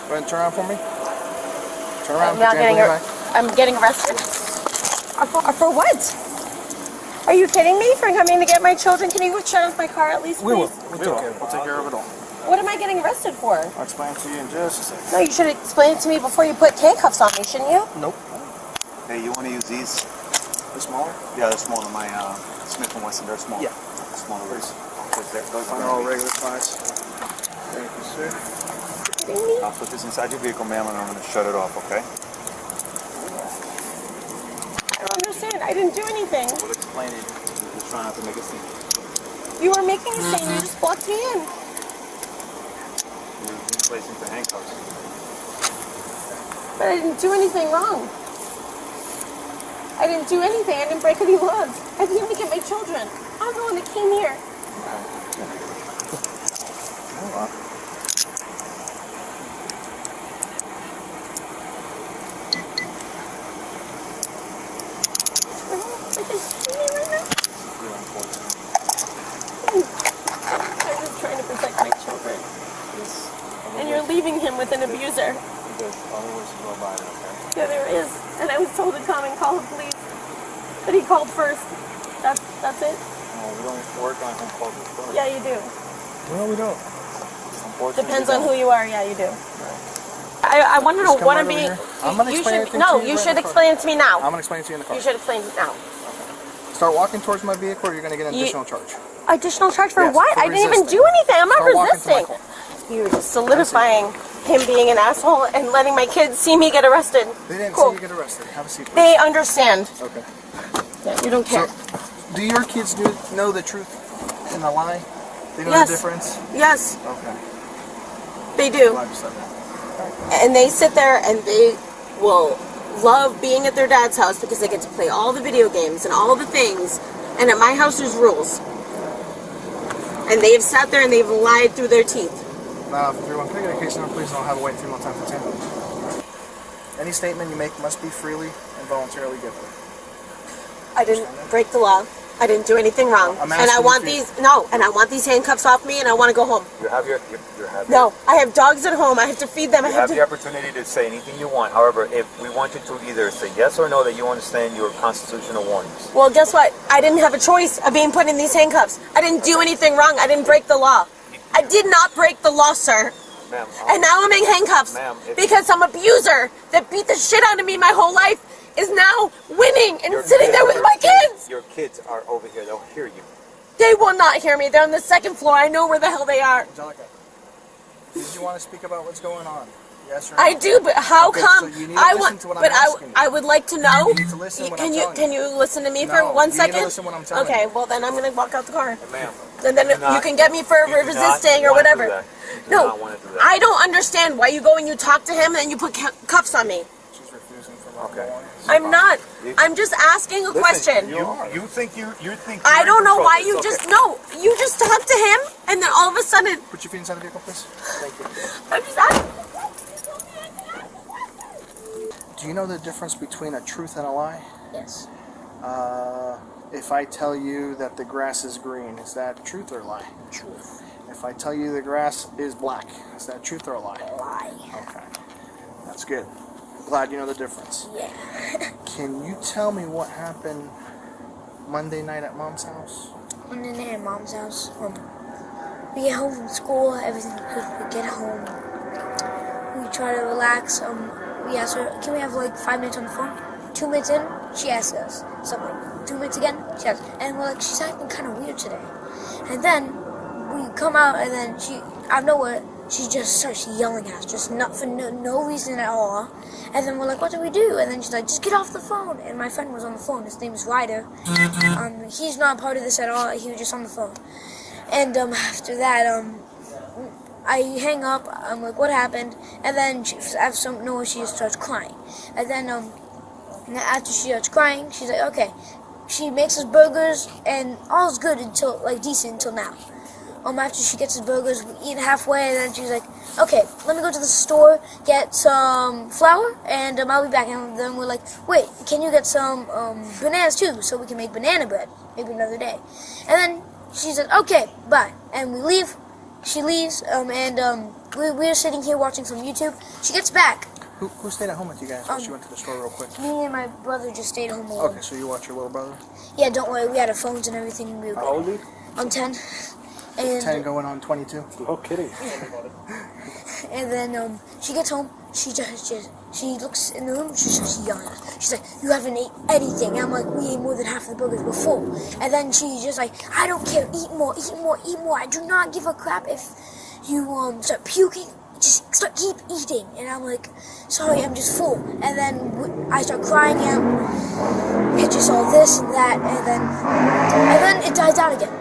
Go ahead and turn around for me. Turn around. I'm getting arrested. For what? Are you kidding me? For coming to get my children? Can you shut off my car at least, please? We will. We'll take care of it all. What am I getting arrested for? I'll explain it to you in just a second. No, you should explain it to me before you put handcuffs on me, shouldn't you? Nope. Hey, you want to use these? The smaller? Yeah, they're smaller. My Smith & Wesson, they're smaller. Yeah. Smaller. Those are all regular size. Thank you, sir. I'll put this inside your vehicle, ma'am, and I'm going to shut it off, okay? I don't understand. I didn't do anything. We'll explain it. We're just trying not to make a scene. You were making a scene. You just blocked me in. You're replacing for handcuffs. But I didn't do anything wrong. I didn't do anything. I didn't break any laws. I came to get my children. I'm the one that came here. Hold on. I'm just trying to protect my children. And you're leaving him with an abuser. Yeah, there is. And I was told to come and call the police. But he called first. That's it? No, we don't work on him calls first. Yeah, you do. No, we don't. Depends on who you are. Yeah, you do. I want to know what I'm being... I'm going to explain it to you. No, you should explain it to me now. I'm going to explain it to you in the car. You should explain it now. Start walking towards my vehicle or you're going to get an additional charge. Additional charge for Yes, what? for I didn't even resisting. do anything. I'm not Start walking to my resisting. car. You're just solidifying him being an asshole and letting my kids see me get arrested. They didn't Cool. see you get arrested. Have a seat, please. They understand. Okay. Yeah, you don't care. So, do your kids know the truth and the lie? They know Yes. the difference? Yes, Okay. they do. Glad you said that. And they sit there and they will love being at their dad's house because they get to play all the video games and all the things. And at my house, there's rules. And they've sat there and they've lied through their teeth. Now, if you're picking a case number, please don't have a wait 3 more times for 10 minutes. Any statement you make must be freely and voluntarily given. I didn't break the law. I didn't do anything wrong. I'm And I asking want if you- these, no, and I want these handcuffs off me and I want to go home. You have your No, I have dogs at home. I have to feed them. I You have have the to... opportunity to say anything you want. However, if we want you to either say yes or no that you understand your constitutional warnings. Well, guess what? I didn't have a choice of being put in these handcuffs. I didn't do anything wrong. I didn't break the law. I did not break the law, sir. Ma'am, And now I'm in handcuffs Ma'am, if- because some abuser that beat the shit out of me my whole life is now winning and your sitting kids- there with your my kids. Your kids are over here. They'll hear you. They will not hear me. They're on the second floor. I know where the hell they are. Angelica, did you want to speak about what's going on? Yes or no? I do, but how Okay, come? so you need to I listen want, to what I'm but asking you. I would like to know. You need to listen to what I'm telling Can you listen to me for No, 1 you need to second? listen to what I'm telling Okay, you. well then I'm gonna walk out the car. Ma'am. And then you can get me for you do not resisting or wanna do whatever. that. You do No, not wanna do that. I don't understand why you go and you talk to him and then you put cuffs on me. She's refusing from Okay. I'm not. I'm just asking a question. You think you think. I you're don't in know control why of you this, just okay. no. You just talk to him and then all of a sudden Put your feet inside the vehicle, please. Thank you. I'm just asking. Do you know the difference between a truth and a lie? Yes. If I tell you that the grass is green, is that truth or a lie? Truth. If I tell you the grass is black, is that truth or a lie? Lie. Okay. That's good. Glad you know the difference. Yeah. Can you tell me what happened Monday night at Mom's house? Monday night at Mom's house. We get home from school, everything's good. We get home. We try to relax. We ask her, can we have like 5 minutes on the phone? 2 minutes in, she asks us something. 2 minutes again, she asks. And we're like, she's acting kind of weird today. And then we come out, and then she, out of nowhere, she just starts yelling at us, just not for no reason at all. And then we're like, what do we do? And then she's like, just get off the phone. And my friend was on the phone. His name is Ryder. He's not part of this at all. He was just on the phone. And after that, I hang up. I'm like, what happened? And then she just starts crying. And then after she starts crying, she's like, okay. She makes us burgers, and all's good until, like, decent until now. After she gets us burgers, we eat halfway, and then she's like, okay, let me go to the store, get some flour, and I'll be back. And then we're like, wait, can you get some bananas too, so we can make banana bread, maybe another day. And then she said, okay, bye. And we leave. She leaves, we're sitting here watching some YouTube. She gets back. Who stayed at home with you guys when she went to the store real quick? Me and my brother just stayed home alone. Okay, so you watch your little brother? Yeah, don't worry, we had our phones and everything. We were How old are you? I'm 10. And 10 going on 22? No kidding. And then she gets home, she looks in the room, she starts yelling. She's like, you haven't ate anything. And I'm like, we ate more than half of the burgers before. And then she's just like, I don't care, eat more, eat more, eat more. I do not give a crap if you start puking. Just keep eating. And I'm like, sorry, I'm just full. And then I start crying out. It's just all this and that, and then it dies out again.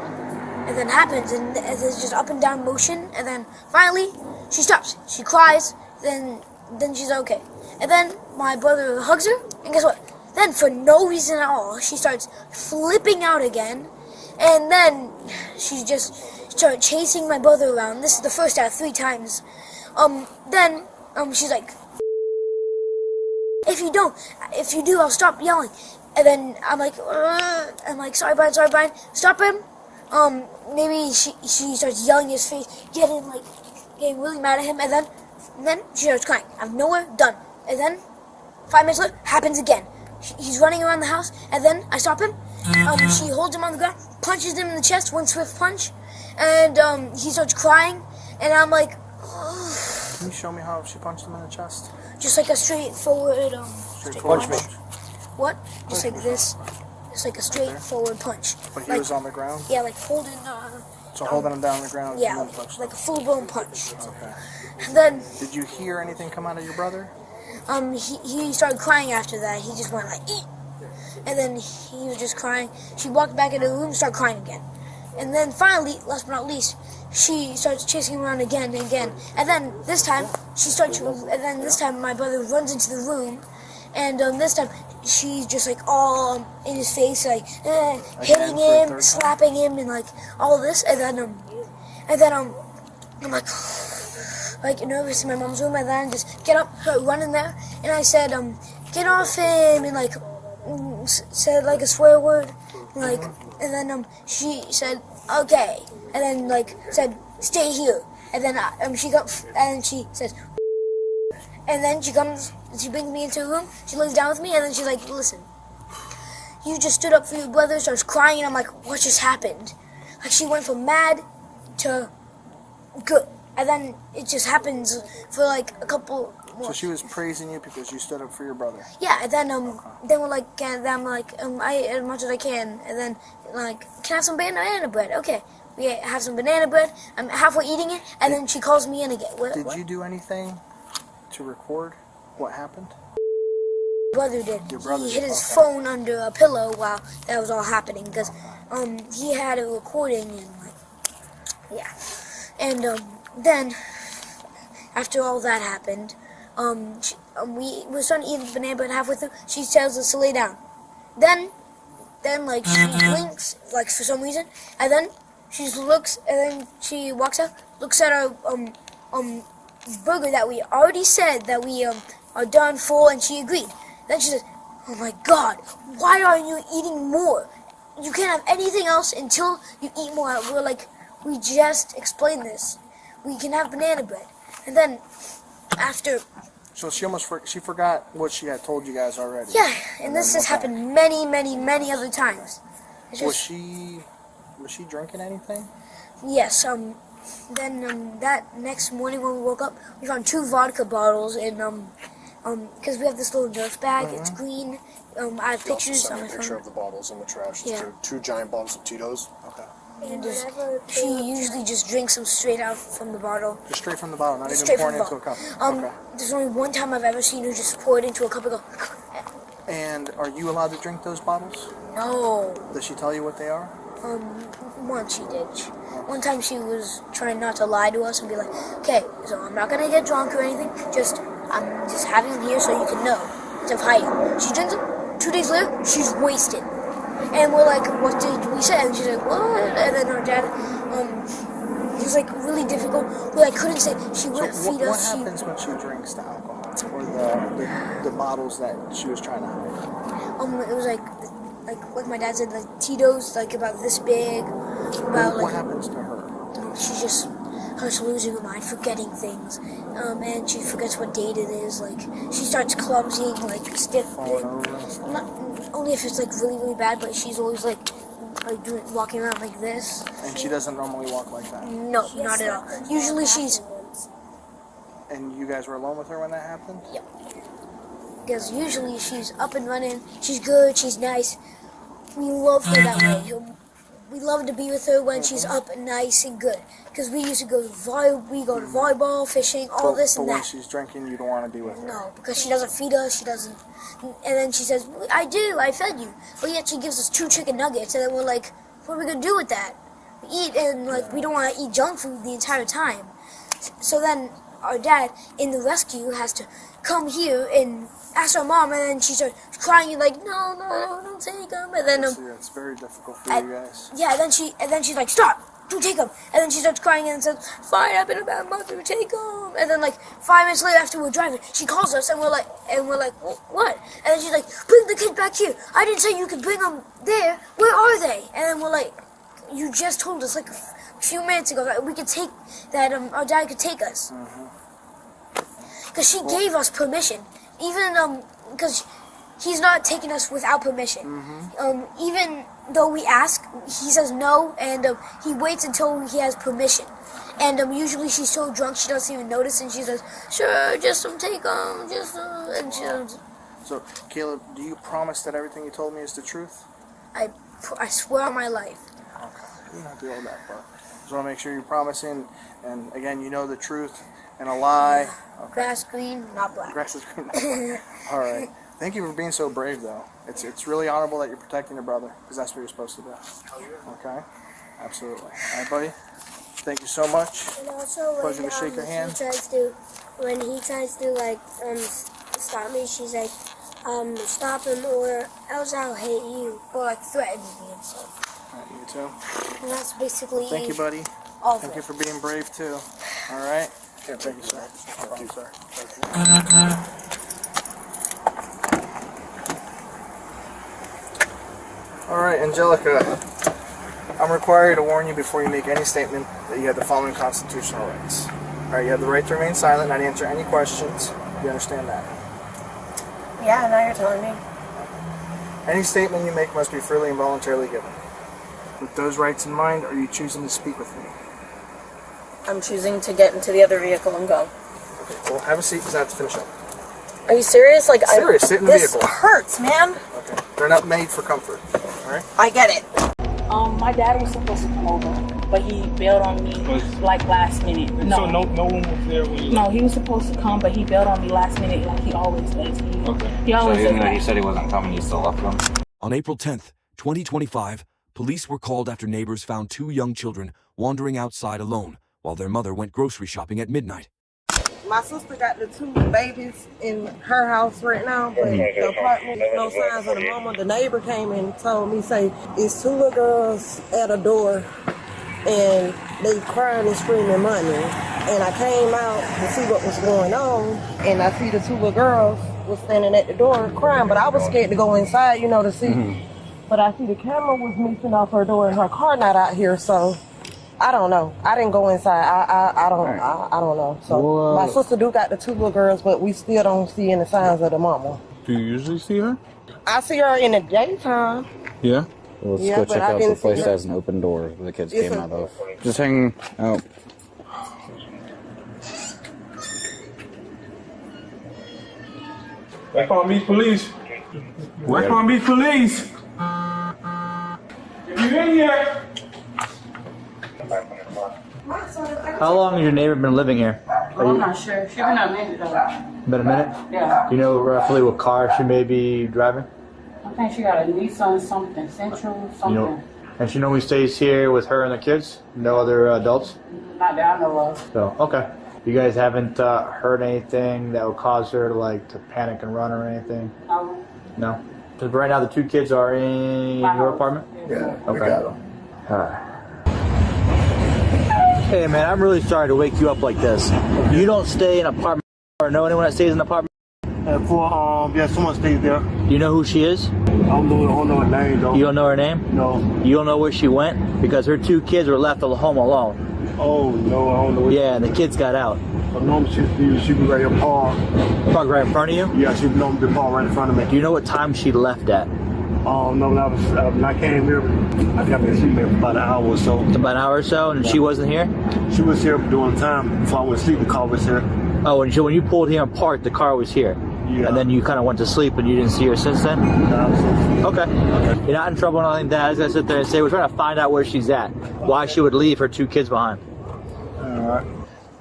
And then happens, and there's just up and down motion, and then finally she stops. She cries, then she's okay. And then my brother hugs her, and guess what? Then for no reason at all, she starts flipping out again, and then she just started chasing my brother around. This is the first out of 3 times. Then she's like, if you do, I'll stop yelling. And then I'm like, sorry, Brian, stop him. Maybe she starts yelling in his face, getting really mad at him, and then she starts crying. Out of nowhere, done. And then 5 minutes later, happens again. He's running around the house, and then I stop him. She holds him on the ground, punches him in the chest, one swift punch, and he starts crying, and I'm like, ugh. Can you show me how she punched him in the chest? Just like a straightforward punch. What? Just like this. It's like a straightforward punch. But he was on the ground? Yeah, like holding... So holding him down on the ground? Yeah, like a full-blown punch. Okay. And then... Did you hear anything come out of your brother? He started crying after that. He just went like, eat! And then he was just crying. She walked back into the room and started crying again. And then finally, last but not least, she starts chasing him around again and again. And then this time, my brother runs into the room. And this time, she's just like all in his face, like hitting him, slapping him, and like all this. And then I'm like nervous in my mom's room. And then I just get up, start running there, and I said, get off him, and like said like a swear word, like, and then she said okay, and then like said stay here, and then she comes and she says. And then she comes, she brings me into the room, she lays down with me, and then she's like, listen, you just stood up for your brother, starts crying, and I'm like, what just happened? Like, she went from mad to good. And then it just happens for like a couple more. So she was praising you because you stood up for your brother? Yeah, and then we're like, I'm like, I as much as I can, and then like, can I have some banana bread? Okay. We have some banana bread, I'm halfway eating it, and then she calls me in again. Did you do anything to record what happened? Brother did. Your brother he hid did. his phone under a pillow while that was all happening because he had a recording and like yeah. And then after all that happened, we were starting to eat the banana bread halfway through. She tells us to lay down. Then like she blinks like for some reason, and then she just looks, and then she walks out, looks at our burger that we already said that we are done full, and she agreed. Then she says, oh my god, why aren't you eating more? You can't have anything else until you eat more. We're like, we just explained this. We can have banana bread. And then after... So she forgot what she had told you guys already. Yeah, and this has happened many, many, many other times. Was she drinking anything? Yes, then that next morning when we woke up, we found 2 vodka bottles and because we have this little Nerf bag. It's green. I have pictures on my phone. Picture of the bottles in the trash. Yeah. Two giant bottles of Tito's. Okay. And she usually just drinks them straight out from the bottle. Just straight from the bottle, not even Straight pouring from into the a cup. bottle. There's only one time I've ever seen her just pour it into a cup and go. And are you allowed to drink those bottles? No. Does she tell you what they are? Once she did. One time she was trying not to lie to us and be like, okay, so I'm not gonna get drunk or anything. I'm just having them here so you can know. It's of height. She drinks them. 2 days later, she's wasted. And we're like, what did we say? And she's like, what? And then our dad, it was like really difficult. We like couldn't say. She wouldn't feed us. What happens when she drinks the alcohol or the bottles that she was trying to hide? It was like my dad said, like Tito's, like about this big. What happens to her? She just starts losing her mind, forgetting things, and she forgets what date it is. Like she starts clumsying, like stiff. Not only if it's like really really bad, but she's always like walking around like this. And she doesn't normally walk like that? No, not at all. Usually she's... And you guys were alone with her when that happened? Yep. Because usually she's up and running, she's good, she's nice. We love her that way. We love to be with her when she's up and nice and good. Because we used to go to volleyball, fishing, all this and that. But when that. she's drinking, you don't want to be with her? No, because she doesn't feed us, she doesn't... And then she says, I fed you. But yet she gives us 2 chicken nuggets, and then we're like, what are we going to do with that? We eat, and like we don't want to eat junk food the entire time. So then our dad, in the rescue, has to come here and ask our mom, and then she starts crying and like, no, don't take them. And then it's very difficult for you guys. Yeah, and then she's like, stop, don't take them. And then she starts crying and says, fine, I've been a bad mother, take them. And then like 5 minutes later, after we're driving, she calls us, and we're like, what? And then she's like, bring the kids back here. I didn't say you could bring them there. Where are they? And then we're like, you just told us like a few minutes ago that we could take that our dad could take us. Because she gave us permission. Even because he's not taking us without permission. Even though we ask, he says no, and he waits until he has permission. And usually she's so drunk she doesn't even notice, and she says, sure, just take them, and she does. So, Caleb, do you promise that everything you told me is the truth? I swear on my life. Okay, you don't have to do all that part. Just want to make sure you're promising, and again, you know the truth and a lie. Okay. Grass green, not black. Grass is green, not black. All right. Thank you for being so brave, though. It's really honorable that you're protecting your brother, because that's what you're supposed to do. Okay? Absolutely. All right, buddy? Thank you so much. And also, pleasure to shake your hand. When he tries to like stop me, she's like, stop him or else I'll hit you. Or like threaten me and stuff. All right, you too. And that's basically Thank you, buddy. Thank you for being brave, too. All right? Thank you, sir. Thank you, sir. All right, Angelica. I'm required to warn you before you make any statement that you have the following constitutional rights. All right, you have the right to remain silent, not answer any questions. You understand that? Yeah, now you're telling me. Any statement you make must be freely and voluntarily given. With those rights in mind, are you choosing to speak with me? I'm choosing to get into the other vehicle and go. Okay, well, have a seat because I have to finish up. Are you serious? Like, serious, sit in the this vehicle. Hurts, man. Okay, they're not made for comfort. All right. I get it. My dad was supposed to come over, but he bailed on me like last minute. No. So no one was there when you... No, he was supposed to come, but he bailed on me last minute like he always does. He always so does even though that. you said he wasn't coming, you still left him? On April 10th, 2025, police were called after neighbors found 2 young children wandering outside alone while their mother went grocery shopping at midnight. My sister got the 2 babies in her house right now, but the apartment, no signs of the mama. The neighbor came and told me, say, it's 2 little girls at a door, and they crying and screaming money. And I came out to see what was going on, and I see the 2 little girls was standing at the door crying, but I was scared to go inside, you know, to see. But I see the camera was missing off her door, and her car not out here, so... I don't know. I didn't go inside. I don't know. So my sister do got the 2 little girls, but we still don't see any signs of the mama. Do you usually see her? I see her in the daytime. Yeah. Let's go check out the place that has an open door the kids came out of. Just hang out. West Palm Beach Police. West Palm Beach Police. If you're in here. How long has your neighbor been living here? I'm not sure. She's been a minute though. Been a minute? Yeah. Do you know roughly what car she may be driving? I think she got a Nissan something, Central something. You know, and she normally stays here with her and the kids? No other adults? Not that I know of. So, okay. You guys haven't heard anything that would cause her to panic and run or anything? No. No? Because right now the 2 kids are in your apartment? Yeah, okay. we got them. Alright. Hey man, I'm really sorry to wake you up like this. You don't stay in an apartment or know anyone that stays in an apartment? Yeah, someone stays there. Do you know who she is? I don't know her name though. You don't know her name? No. You don't know where she went? Because her 2 kids were left home alone. Oh no, I don't know. Yeah, and the kids got out. So normally she'd be right here parked. Parked right in front of you? Yeah, she'd normally be parked right in front of me. Do you know what time she left at? Oh no, when I came here, I got to see her for about an hour or so. About an hour or so, and she wasn't here? She was here during the time before I went to sleep. The car was here. Oh, and so when you pulled here and parked, the car was here? Yeah. And then you kind of went to sleep and you didn't see her since then? No, okay. You're not in trouble or anything like that. I was going to sit there and say, we're trying to find out where she's at. Why she would leave her 2 kids behind. Alright.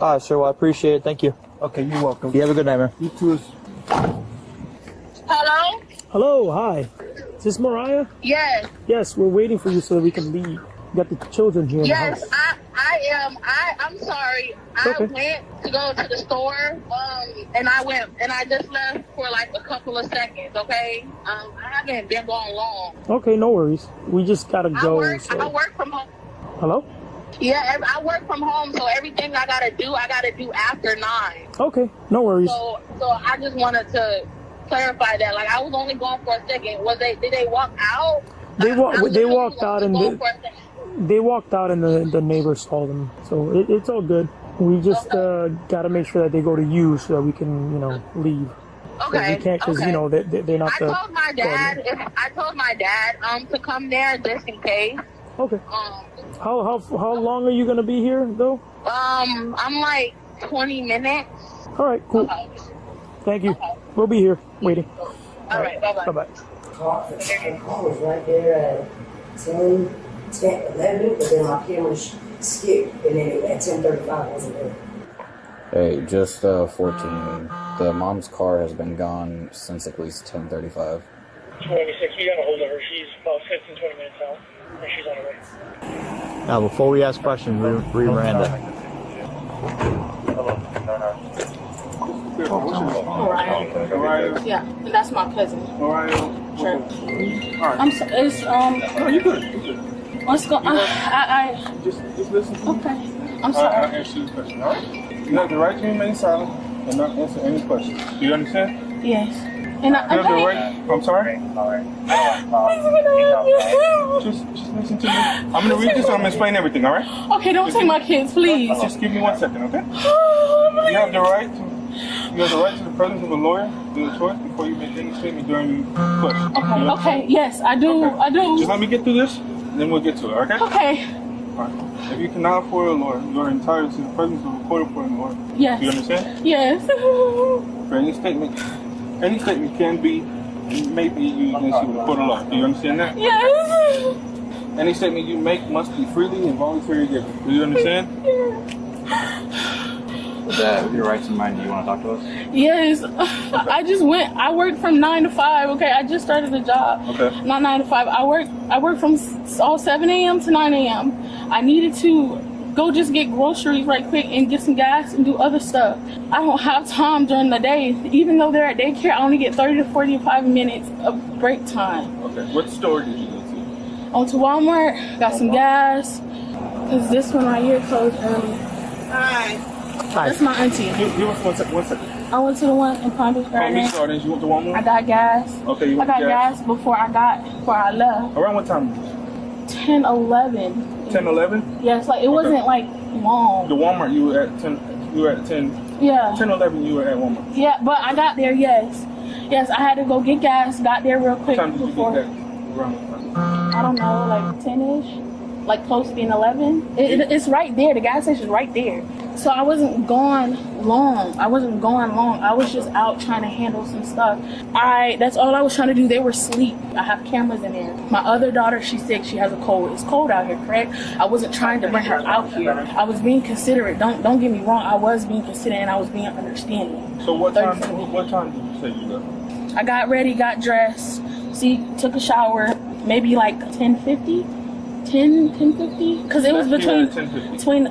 Alright, sir. Well, I appreciate it. Thank you. Okay, you're welcome. You have a good night, man. You too. Hello? Hello, hi. Is this Mariah? Yes. Yes, we're waiting for you so that we can leave. We got the children here in the house. I'm sorry. I went to go to the store, and I just left for like a couple of seconds, okay? I haven't been gone long. Okay, no worries. We just gotta go. I work from home. Hello? Yeah, I work from home, so everything I gotta do after 9. Okay, no worries. So I just wanted to clarify that. Like, I was only gone for a second. Did they walk out? They walked out and they walked out and the neighbors saw them. So it's all good. We just gotta make sure that they go to you so that we can, leave. Okay. We can't because they're not. I told my dad to come there just in case. Okay. How long are you gonna be here though? I'm like 20 minutes. All right, cool. Okay. Thank you. Okay. We'll be here waiting. All right. Bye bye. Bye bye. The call was right there at 10, 11, but then my camera skipped, and then at 10:35 I wasn't there. Hey, just 14. The mom's car has been gone since at least 10:35. 26, we got a hold of her. She's about 15-20 minutes out, and she's on her way. Now, before we ask questions, we Miranda. Orion. Yeah, and that's my cousin. Orion. Sure. Alright. I'm so, it's No, you good. What's going? Just listen to me. Okay. I'm sorry. I'll answer your question. All right. You have the right to remain silent and not answer any questions. Do you understand? Yes. And you have the right. I'm sorry. Just listen to me. I'm gonna read this and I'm gonna explain everything. All right? Okay. Don't take my kids, please. Just give me 1 second, okay? You have the right to the presence of a lawyer, do the choice before you make any statement during the question. Okay. Yes, I do. Okay. I do. Just let me get through this, and then we'll get to it. Okay? Okay. All right. If you cannot afford a lawyer, you are entitled to the presence of a court-appointed lawyer. Yes. Do you understand? Yes. For any statement can be, may be used against you in a court of law. Do you understand that? Yes. Any statement you make must be freely and voluntarily given. Do you understand? With that, with your rights in mind, do you want to talk to us? Yes. Okay. I work from 9 to 5. Okay, I just started a job. Okay. Not 9 to 5. I work from 7 a.m. to 9 a.m. I needed to go just get groceries right quick and get some gas and do other stuff. I don't have time during the day. Even though they're at daycare, I only get 30 to 45 minutes of break time. Okay. What store did you go to? I went to Walmart, got some gas, because this one right here closed early. Hi. That's my auntie. Give us 1 second. I went to the one in Palm Beach Gardens. Palm Beach Gardens, you went to Walmart? I got gas. Okay, you I went got to gas? gas before I left. Around what time? 10, 11. 10, 11? Yes, like it wasn't like long. The Walmart, you were at 10. You were at 10. Yeah. 10, 11, you were at Walmart. Yeah, but I got there. Yes, I had to go get gas. Got there real quick. What time did you before. get that? Around what time? I don't know, like 10ish. like close to being 11. It's right there. The gas station's right there. So I wasn't gone long. I was just out trying to handle some stuff. That's all I was trying to do. They were asleep. I have cameras in there. My other daughter, she's sick. She has a cold. It's cold out here, correct? I wasn't trying to bring her out here. I was being considerate. Don't get me wrong. I was being considerate and I was being understanding. So what time did you say you left? I got ready, got dressed, took a shower, maybe like 10:50, because it was between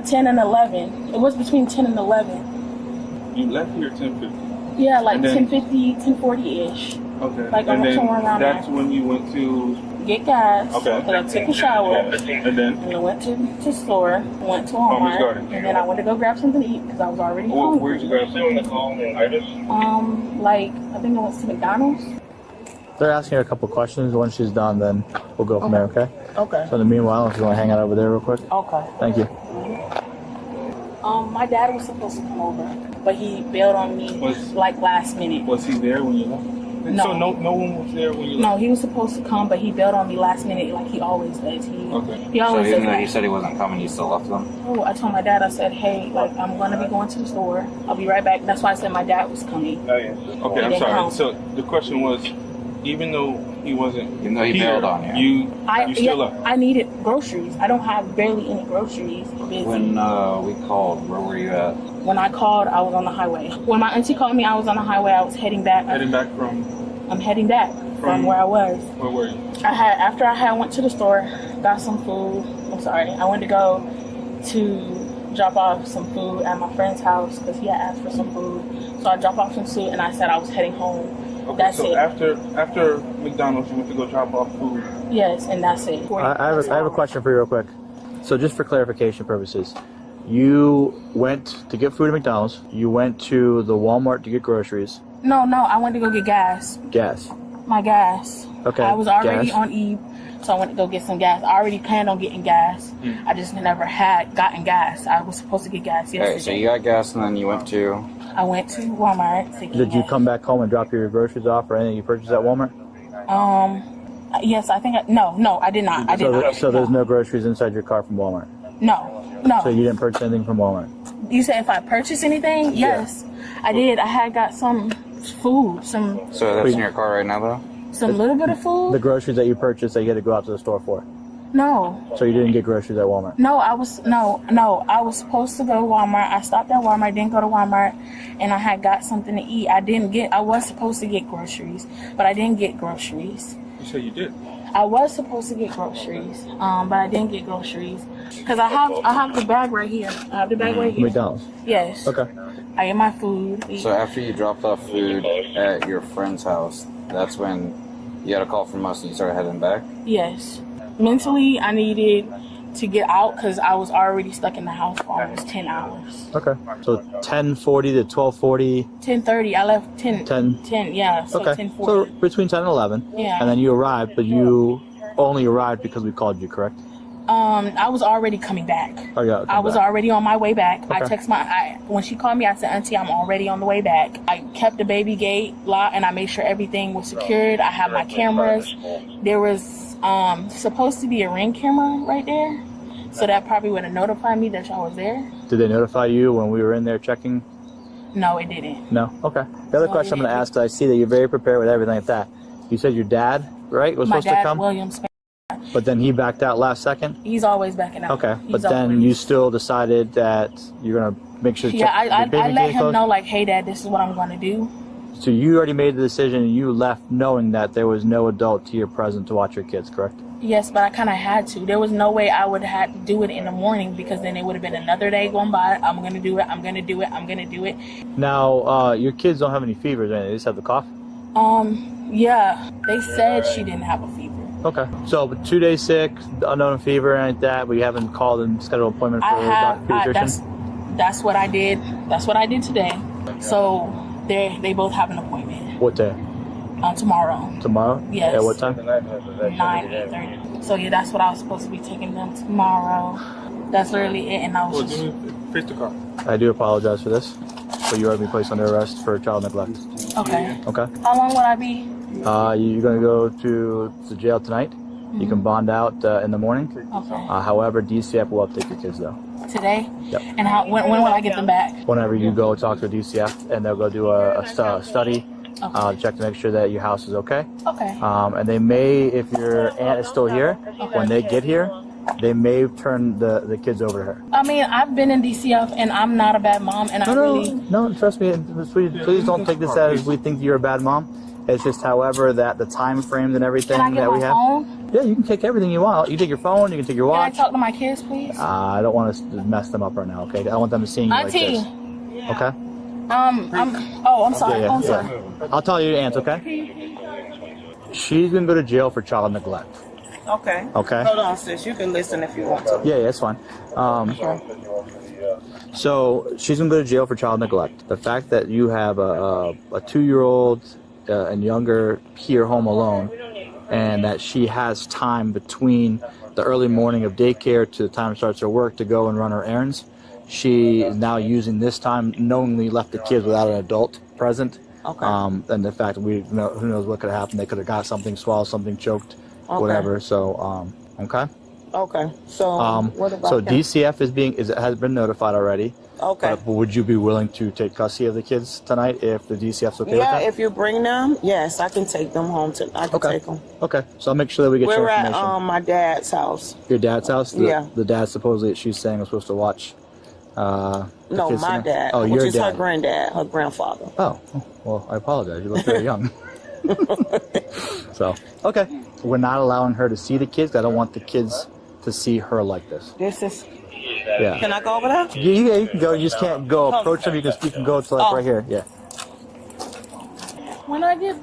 10 and 11. It was between 10 and 11. You left here at 10:50? Yeah, like 10:50, 10:40-ish. Okay. Like and then somewhere around that's there. when you went to Get gas. Okay. Then I took a shower. And then? And I went to the store, went to Walmart, and then I went to go grab something to eat because I was already hungry. Where'd you grab something? Like, I think I went to McDonald's. They're asking her a couple questions. Once she's done, then we'll go from there, okay? Okay. So in the meanwhile, if you want to hang out over there real quick. Okay. Thank you. My dad was supposed to come over, but he bailed on me like last minute. Was he there when you left? No. So no one was there when you left? No, he was supposed to come, but he bailed on me last minute like he always does. He always So even does though that. you said he wasn't coming, you still left them? Oh, I told my dad, I said, hey, like, I'm going to be going to the store. I'll be right back. That's why I said my dad was coming. Oh, yeah. Okay, I'm sorry. So the question was, even though he wasn't Even though he here, bailed on you. you still left? I needed groceries. I don't have barely any groceries. Busy. When we called, where were you at? When I called, I was on the highway. When my auntie called me, I was on the highway. I was heading back. Heading back from? I'm heading back from where I was. Where were you? After I went to the store, got some food. I'm sorry. I went to go to drop off some food at my friend's house because he had asked for some food. So I dropped off some food and I said I was heading home. Okay, That's so it. after McDonald's, you went to go drop off food. Yes, and that's it. I have a question for you real quick. So just for clarification purposes, you went to get food at McDonald's. You went to the Walmart to get groceries. No, I went to go get gas. Gas. My gas. Okay. I was already gas. on E, so I went to go get some gas. I already planned on getting gas. I just never had gotten gas. I was supposed to get gas yesterday. Alright, so you got gas and then you went to? I went to Walmart to get Did you gas. come back home and drop your groceries off or anything you purchased at Walmart? Yes, I think. No, I did not. I did not. So there's no groceries inside your car from Walmart? No. So you didn't purchase anything from Walmart? You said if I purchased anything? Yes, I did. I had got some food, So that's in your car right now, though? some little bit of food. The groceries that you purchased that you had to go out to the store for? No. So you didn't get groceries at Walmart? No, I was supposed to go to Walmart. I stopped at Walmart, didn't go to Walmart, and I had got something to eat. I was supposed to get groceries, but I didn't get groceries. You said you did? I was supposed to get groceries, but I didn't get groceries. Because I have the bag right here. I have the bag right here. McDonald's? Yes. Okay. I get my food. So after you dropped off food at your friend's house, that's when you got a call from us and you started heading back? Yes. Mentally, I needed to get out because I was already stuck in the house for almost 10 hours. Okay. So 10:40 to 12:40. 10:30. I left 10. 10. Yeah. So Okay. 10:40. So between 10 and 11. Yeah. And then you arrived, but you only arrived because we called you, correct? I was already coming back. Oh yeah. I was already on my way back. Okay. I text when she called me, I said, Auntie, I'm already on the way back. I kept the baby gate locked and I made sure everything was secured. I have my cameras. There was supposed to be a Ring camera right there. So that probably would have notified me that y'all was there. Did they notify you when we were in there checking? No, it didn't. No? Okay. The other question I'm going to ask, I see that you're very prepared with everything like that. You said your dad, right, was My supposed to dad, come? William Span- But then he backed out last second? He's always backing out. Okay. He's But then you still decided that you're going to make sure to Yeah, check I your baby let gate him closed? know, like, hey, Dad, this is what I'm going to do. So you already made the decision and you left knowing that there was no adult here present to watch your kids, correct? Yes, but I kind of had to. There was no way I would have to do it in the morning because then it would have been another day going by. I'm going to do it. I'm going to do it. I'm going to do it. Now, your kids don't have any fevers, right? They just have the cough? Yeah. They said she didn't have a fever. Okay. So, 2 days sick, unknown fever, and like that, but you haven't called and scheduled an appointment for a pediatrician? That's what I did. That's what I did today. So they both have an appointment. What day? Tomorrow. Tomorrow? Yes. At what time? 9:30. So yeah, that's what I was supposed to be taking them tomorrow. That's literally it, and I was just. Fix the car. I do apologize for this, but you are being placed under arrest for child neglect. Okay. Okay. How long would I be? You're going to go to the jail tonight. You can bond out in the morning. Okay. However, DCF will update your kids though. Today? Yep. And when will I get them back? Whenever you go talk to a DCF, and they'll go do a study, check to make sure that your house is okay. Okay. And they may, if your aunt is still here, when they get here, they may turn the kids over to her. I mean, I've been in DCF and I'm not a bad mom, and No, trust me, sweetie, please don't take this as we think you're a bad mom. It's just, however, that the time frames and everything Can I get that we my have. phone? Yeah, you can take everything you want. You can take your phone, you can take your Can I watch. talk to my kids, please? I don't want to mess them up right now, okay? I don't want them to see you like Auntie. this. Okay? I'm sorry. Yeah, I'm yeah. sorry. I'll tell you your aunt, okay? She's gonna go to jail for child neglect. Okay. Okay. Hold on, sis. You can listen if you want to. Yeah, it's fine. So she's gonna go to jail for child neglect. The fact that you have a 2-year-old and younger here home alone, and that she has time between the early morning of daycare to the time it starts her work to go and run her errands. She is now using this time, knowingly left the kids without an adult present. Okay. And the fact that who knows what could have happened. They could have got something, swallowed something, choked, whatever. So, okay. Okay. So what about so him? DCF has been notified already. Okay. But would you be willing to take custody of the kids tonight if the DCF's okay with Yeah, that? if you bring them, yes, I can take them home. I can take them. Okay, so I'll make sure that we get We're your at information. my dad's house. Your dad's house? Yeah. The dad supposedly she's saying was supposed to watch. The No, kids my tonight. dad, Oh, which your is dad. her granddad, her grandfather. Oh, well, I apologize. You look very young. So, okay. We're not allowing her to see the kids. I don't want the kids to see her like this. This is. Yeah. Can I go over there? Yeah, you can go. You just can't go approach them. You can go to like right here. Yeah. When I get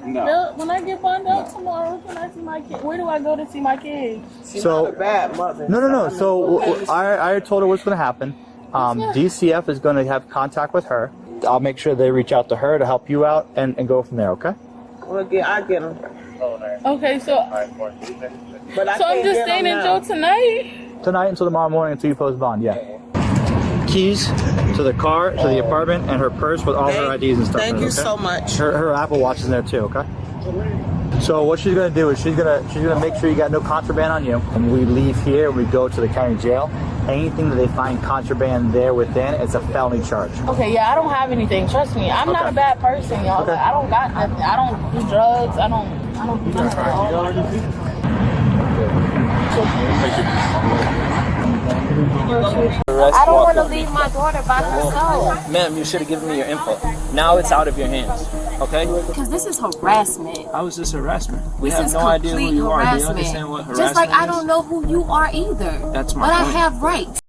bonded out tomorrow, can I see my kids? Where do I go to see my kids? She's not a bad mother. No. So I told her what's going to happen. DCF is going to have contact with her. I'll make sure they reach out to her to help you out and go from there. Okay. Well, I get them. Okay, so But I so I'm can't just get staying them in now. jail tonight. Tonight until tomorrow morning until you post bond. Yeah. Keys to the car, to the apartment, and her purse with all her IDs and stuff. Thank in it, you okay? so much. Her Apple Watch is in there too. Okay. So what she's gonna do is she's gonna make sure you got no contraband on you. And we leave here, we go to the county jail. Anything that they find contraband there within, it's a felony charge. Okay, yeah, I don't have anything. Trust me, I'm not a bad person, y'all. Okay. Like, I don't got nothing. I don't do drugs. I don't do none of I don't want to leave my daughter by herself. Ma'am, you should have given me your info. Now it's out of your hands. Okay? Because this is harassment. How is this harassment? We This have is no idea who complete you are. Do you harassment. understand what harassment Just like I is? don't know who you are either. That's my But I point. have rights.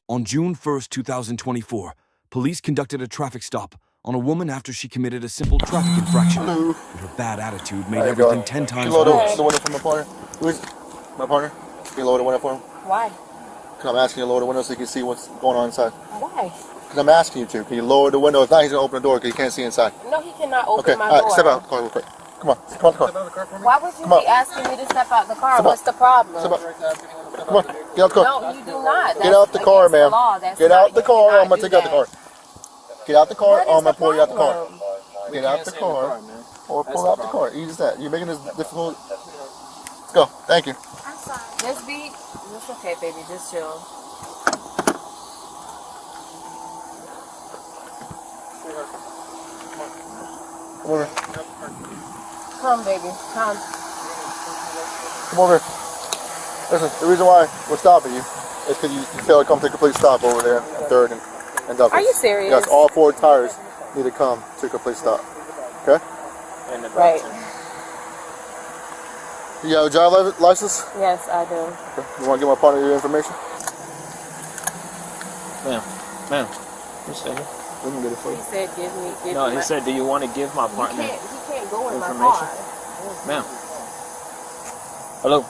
On June 1st, 2024, police conducted a traffic stop on a woman after she committed a simple traffic infraction. But her bad attitude made everything 10 Can times you lower worse. the window for my partner? Who is my partner? Can you lower the window for him? Why? Because I'm asking you to lower the window so you can see what's going on inside. Why? Because I'm asking you to. Can you lower the window? If not, he's going to open the door because he can't see inside. No, he cannot open Okay, my all right, door. step out the car real quick. Come on, come on, come on. Why would you Come on. be asking me to step out the car? Step What's the problem? Step out. Come on, get out the car. No, you do not. Get out the car, against the ma'am. law. That's Get not- out the you car or cannot I'm going to do take out the car. that. Get out the car What or is I'm going to pull you out the car. problem? Get out the car or pull out the car. Easy as that. You're making this difficult. Let's go. Thank you. I'm sorry. Just be. It's okay, baby. Just chill. Come over. Come, baby. Come. Come over. Listen, the reason why we're stopping you is because you failed to come to a complete stop over there on 3rd and Douglas. Are you serious? Yes, all 4 tires need to come to a complete stop. Okay? Right. You have a driver's license? Yes, I do. Okay. You want to give my partner your information? Ma'am. You said it. Let me get it for He you. said, give No, me he my... said, do you want to give my partner He can't go in my information? car. Ma'am. Hello.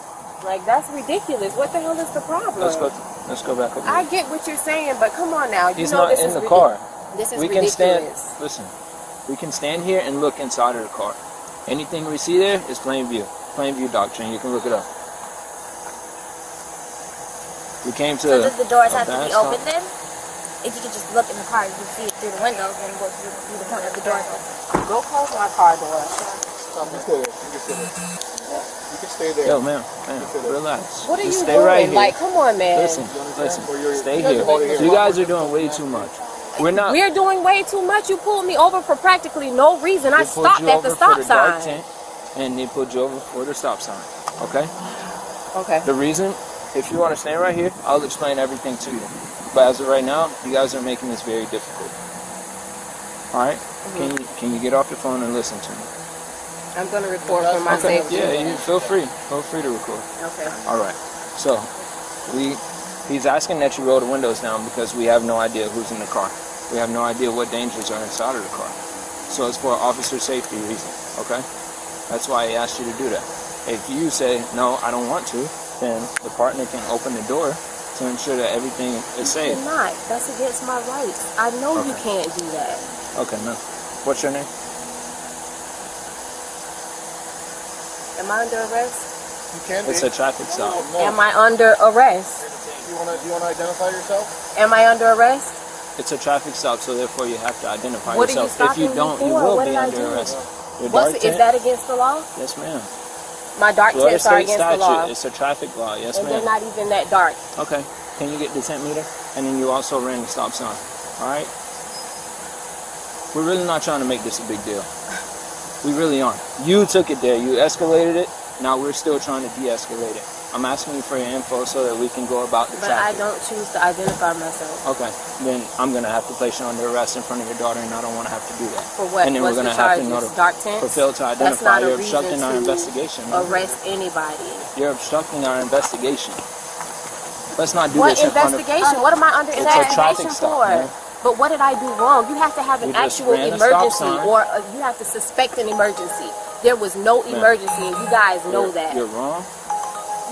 Like, that's ridiculous. What the hell is the problem? Let's go back up. I get what you're saying, but come on now. He's you know not this in is the car. This is We can ridiculous. stand. Listen, we can stand here and look inside of the car. Anything we see there is plain view. Plain view doctrine. You can look it up. We came to. So does the doors have to a be bad open stop. then? If you could just look in the car, you can see it through the windows and go through the front of the doors open. Go close my car door. You can stay there. Yo, man, relax. What are Just you stay doing? right here. Like, come on, man. Listen, stay here. You guys are doing way too much. We're doing way too much. You pulled me over for practically no reason. I stopped at the stop sign. Tent, and they pulled you over for the stop sign. Okay? Okay. The reason, if you want to stand right here, I'll explain everything to you. But as of right now, you guys are making this very difficult. All right? Can you get off the phone and listen to me? I'm going to record for my safety. Yeah, you feel free. Feel free to record. Okay. All right. So, he's asking that you roll the windows down because we have no idea who's in the car. We have no idea what dangers are inside of the car. So it's for officer safety reasons, okay? That's why he asked you to do that. If you say, no, I don't want to, then the partner can open the door to ensure that everything is safe. You cannot. That's against my rights. I know you can't do that. Okay, man. What's your name? Am I under arrest? You can It's a traffic stop. Am I under arrest? Do you want to identify yourself? Am I under arrest? It's a traffic stop, so therefore you have to identify What are you yourself. If you stopping me don't, you for? will What be did I under do? arrest. Your dark Is tent- that against the law? Yes, ma'am. My dark Florida tents are state against statute. the law. It's a traffic law. Yes, And ma'am. they're not even that dark. Okay. Can you get the tent meter? And then you also ran the stop sign. All right? We're really not trying to make this a big deal. We really aren't. You took it there. You escalated it. Now we're still trying to de-escalate it. I'm asking you for your info so that we can go about the But traffic. I don't choose to identify myself. Okay. Then I'm going to have to place you under arrest in front of your daughter, and I don't want to have to do that. For what? And then What's we're the going to have to charges? notify. Dark tents? For fail to That's identify. not a You're reason obstructing our to investigation. arrest anybody. You're obstructing our investigation. Let's not do What this in front of... investigation? What am I under It's a traffic investigation stop, for? man. But what did I do wrong? You have to have an You just actual ran a stop emergency, sign. or you have to suspect an emergency. There was no emergency, and you guys know that. You're wrong?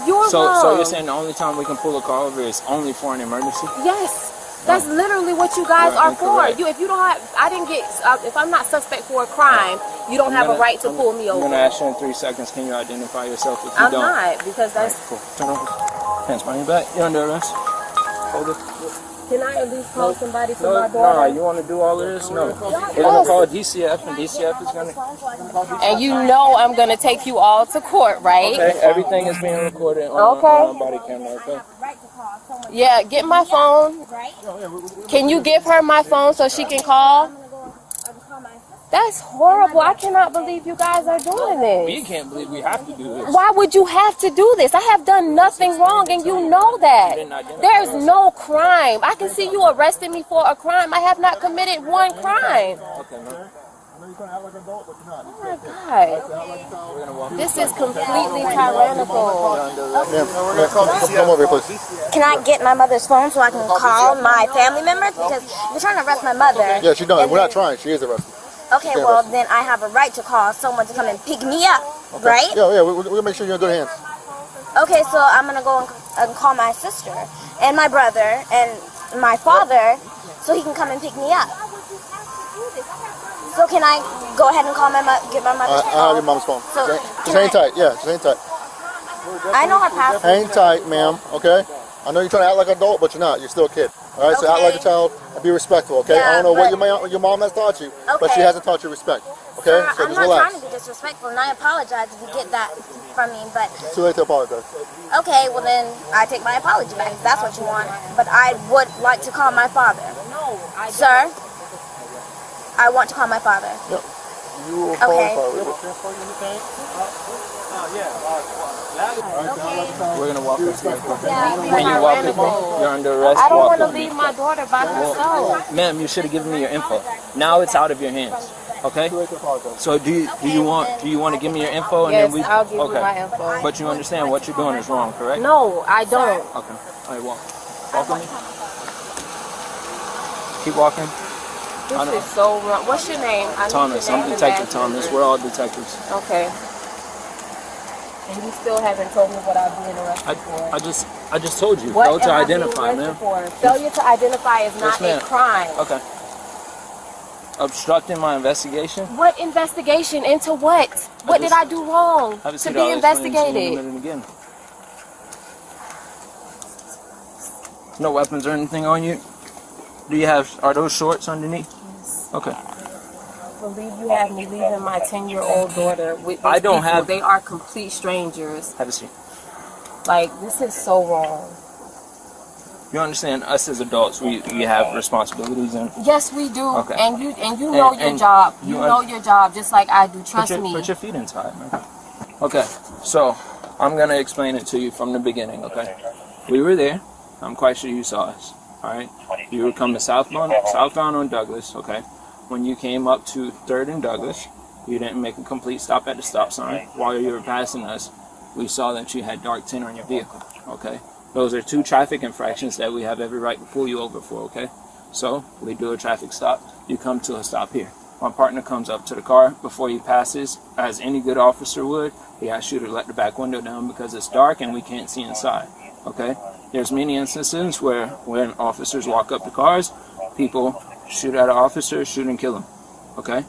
You're wrong. So you're saying the only time we can pull a car over is only for an emergency? Yes. That's literally what you guys You're are for. incorrect. If you don't have, if I'm not suspect for a crime, you don't have a right to pull me I'm over. going to ask you in 3 seconds, can you identify yourself if you I'm don't? not, because that's. Cool. Turn over. Hands behind your back. You're under arrest. Hold it. Can I at least call somebody for my No, daughter? you want to do all of this? No. We're going to call DCF, and DCF is going to... And you know I'm gonna take you all to court, right? Okay, everything is being recorded on body camera, okay? Yeah, get my phone. Can you give her my phone so she can call? That's horrible. I cannot believe you guys are doing We this. can't believe we have to do this. Why would you have to do this? I have done nothing wrong, and you know that. There's no crime. I can see you arresting me for a crime. I have not committed one crime. Okay, man. Oh my God. This is completely tyrannical. Come over here, please. Can I get my mother's phone so I can call my family members? Because you're trying to arrest my mother. Yeah, she's done. We're not trying. She is arrested. Okay, well, then I have a right to call someone to come and pick me up, right? Yeah, we'll make sure you're in good hands. Okay, so I'm going to go and call my sister and my brother and my father so he can come and pick me up. So can I go ahead and call get my mother's phone? I have your mom's phone. So just hang tight. Yeah, just hang tight. I know her password. Hang tight, ma'am. Okay? I know you're trying to act like an adult, but you're not. You're still a kid. All right? So act like a child and be respectful, okay? Yeah, I don't know what your mom has taught you, but she hasn't taught you respect. Okay? Sir, So I'm just not relax. trying to be disrespectful, and I apologize if you get that from me, but... It's too late to apologize. Okay, well then, I take my apology back if that's what you want. But I would like to call my father. No, Sir, I want to call my father. Yep. You will Okay. We're going to walk up here. Can you walk with me? You're under arrest. I don't Walk want to with me. leave my daughter by herself. Ma'am, you should have given me your info. Now it's out of your hands. Okay? So do you want to give me your info and Yes, then we I'll give you my info. But you understand what you're doing is wrong, correct? No, I don't. Okay. All right, walk. Walk with me. Keep walking. This is so wrong. What's your name? I need Thomas. your name I'm and Detective badge. Thomas. We're all detectives. Okay. And you still haven't told me what I'm being arrested for. I just told you. What Failed to am I being identify, arrested ma'am. for? Failure to identify is not ma'am. a crime. Okay. Obstructing my investigation. What investigation? Into what? What did I do wrong Have a to seat. be I'll explain to you in a investigated? minute again. No weapons or anything on you? Are those shorts underneath? Yes. Okay. believe you have me leaving my 10-year-old daughter with these I don't people. have. They are complete strangers. Have a seat. Like, this is so wrong. You understand? Us as adults, we have responsibilities, and Yes, we do. Okay. And you know your job. You know your job just like I do. Trust me. Put your feet inside, man. Okay, so I'm gonna explain it to you from the beginning. Okay, we were there. I'm quite sure you saw us. All right, you were coming southbound on Douglas. Okay, when you came up to 3rd and Douglas, you didn't make a complete stop at the stop sign. While you were passing us, we saw that you had dark tint on your vehicle. Okay. Those are 2 traffic infractions that we have every right to pull you over for, okay? So, we do a traffic stop. You come to a stop here. My partner comes up to the car. Before he passes, as any good officer would, he asks you to let the back window down because it's dark and we can't see inside, okay? There's many instances where when officers walk up to cars, people shoot at an officer, shoot and kill him, okay?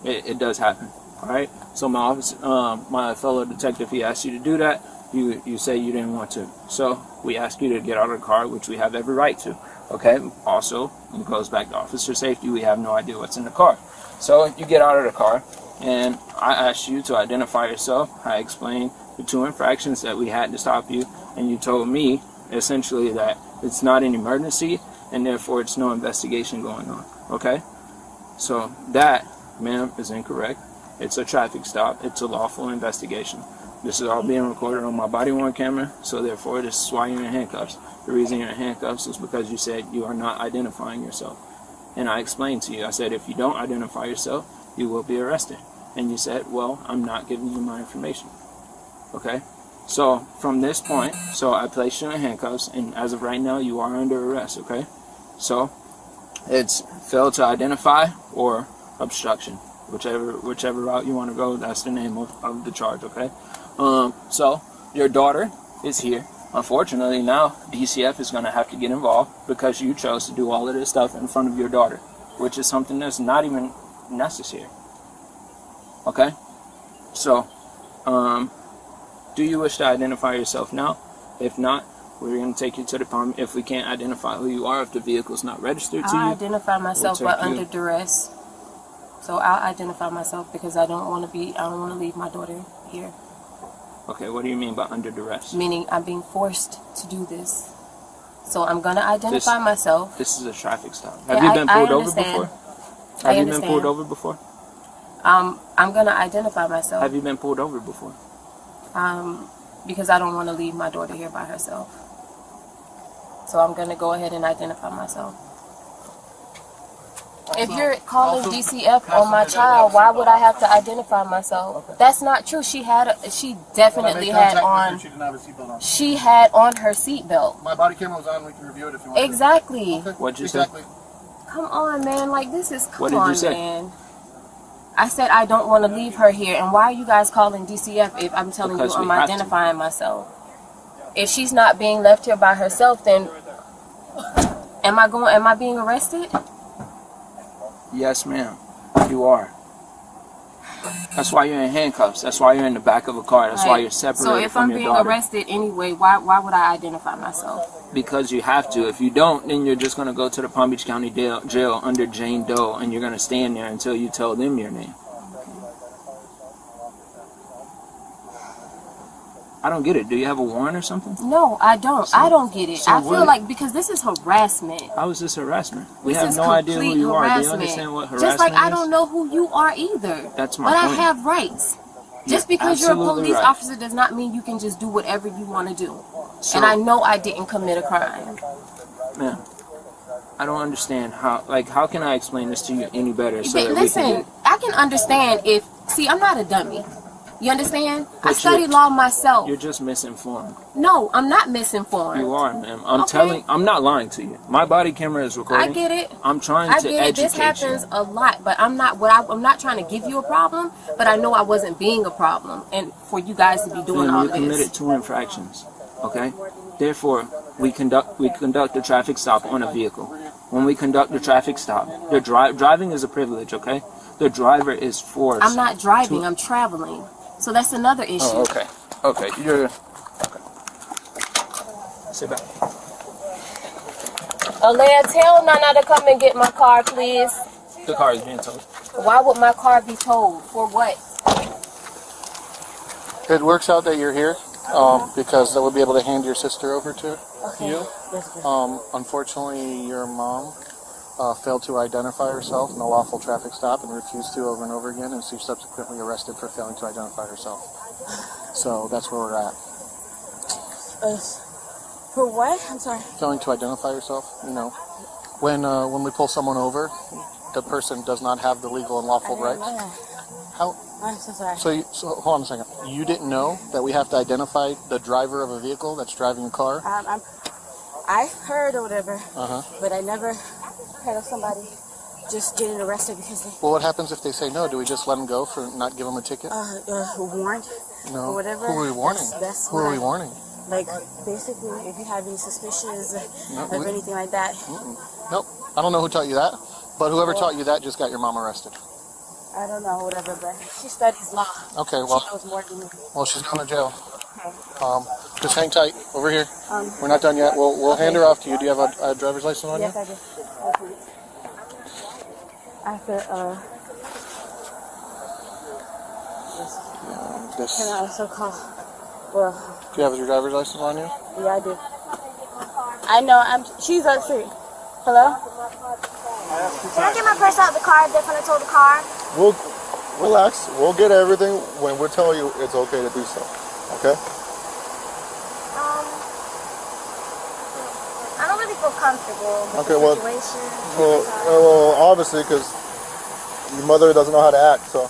It does happen, all right? So my fellow detective, he asked you to do that. You say you didn't want to. So we ask you to get out of the car, which we have every right to. Okay? Also, it goes back to officer safety. We have no idea what's in the car. So you get out of the car, and I asked you to identify yourself. I explained the 2 infractions that we had to stop you, and you told me, essentially, that it's not an emergency, and therefore it's no investigation going on. Okay? So that, ma'am, is incorrect. It's a traffic stop. It's a lawful investigation. This is all being recorded on my body-worn camera, so therefore this is why you're in handcuffs. The reason you're in handcuffs is because you said you are not identifying yourself. And I explained to you, I said, if you don't identify yourself, you will be arrested. And you said, well, I'm not giving you my information. Okay? So from this point, so I placed you in handcuffs, and as of right now, you are under arrest, okay? So it's failed to identify or obstruction. Whichever route you want to go, that's the name of the charge, okay? So your daughter is here. Unfortunately, now DCF is going to have to get involved because you chose to do all of this stuff in front of your daughter, which is something that's not even necessary. Okay? So, do you wish to identify yourself now? If not, we're going to take you to the palm. If we can't identify who you are, if the vehicle's not registered to you, I'll identify myself, but under duress. So I'll identify myself because I don't want to leave my daughter here. Okay, what do you mean by under duress? Meaning I'm being forced to do this. So I'm going to identify myself. This is a traffic stop. Have you been pulled over before? Have you been pulled over before? I'm going to identify myself. Have you been pulled over before? Because I don't want to leave my daughter here by herself. So I'm going to go ahead and identify myself. If you're calling DCF on my child, why would I have to identify myself? That's not true. She definitely had on. She had on her seatbelt. My body camera was on. We can review it if you want. Exactly. Okay. What'd you say? Come on, man. Like this is. What did you say? Man. I said I don't want to leave her here. And why are you guys calling DCF if I'm telling you I'm identifying myself? If she's not being left here by herself, then am I being arrested? Yes, ma'am. You are. That's why you're in handcuffs. That's why you're in the back of a car. That's why you're separated from your daughter. So if I'm being arrested anyway, why would I identify myself? Because you have to. If you don't, then you're just going to go to the Palm Beach County jail under Jane Doe, and you're going to stand there until you tell them your name. I don't get it. Do you have a warrant or something? No, I don't. So, I don't get it. I feel like because this is harassment. How is this harassment? We have no idea who you are. Do you understand what harassment is? Just like I don't know who you are either. That's my point. But I have rights. Just because you're a police officer does not mean you can just do whatever you want to do. So, and I know I didn't commit a crime. Man, I don't understand how. Like, how can I explain this to you any better? So that listen, I can understand if. See, I'm not a dummy. You understand? I studied law myself. You're just misinformed. No, I'm not misinformed. You are, ma'am. I'm not lying to you. My body camera is recording. I get it. I'm trying to educate you. This happens a lot, but I'm not trying to give you a problem, but I know I wasn't being a problem, and for you guys to be doing all this. You committed 2 infractions, okay? Therefore, we conduct a traffic stop on a vehicle. When we conduct the traffic stop, driving is a privilege, okay? The driver is forced. I'm not driving. I'm traveling. So that's another issue. Oh, okay. Okay. Okay. Sit back. Alea, tell Nana to come and get my car, please. The car is being towed. Why would my car be towed? For what? It works out that you're here because that would be able to hand your sister over to you. Unfortunately, your mom failed to identify herself in a lawful traffic stop and refused to over and over again, and she's subsequently arrested for failing to identify herself. So that's where we're at. For what? I'm sorry. Failing to identify herself. You know, when we pull someone over, the person does not have the legal and lawful rights. How? I'm so sorry. So hold on a second. You didn't know that we have to identify the driver of a vehicle that's driving a car? I heard or whatever, Uh-huh. but I never heard of somebody just getting arrested because they Well, what happens if they say no? Do we just let them go for not give them a ticket? warned No. or whatever. Who are we warning? That's Who are we warning? Like, basically, if you have any suspicions No, of anything like that. Nope. I don't know who taught you that, but whoever taught you that just got your mom arrested. I don't know, whatever, but she studies law. Okay, well, She knows more than me. well, she's going to jail. Okay. Just hang tight over here. We're not done yet. We'll hand her off to you. Do you have a driver's license on Yes, you? I do. Okay. After, can I also call? Well, Do you have your driver's license on you? yeah, I do. I know, she's up street. Hello? Can I get my purse out of the car if they're going to tow the car? We'll relax. We'll get everything when we're telling you it's okay to do so. Okay? I don't really feel comfortable with Okay, the well, situation. well, obviously, because your mother doesn't know how to act, so.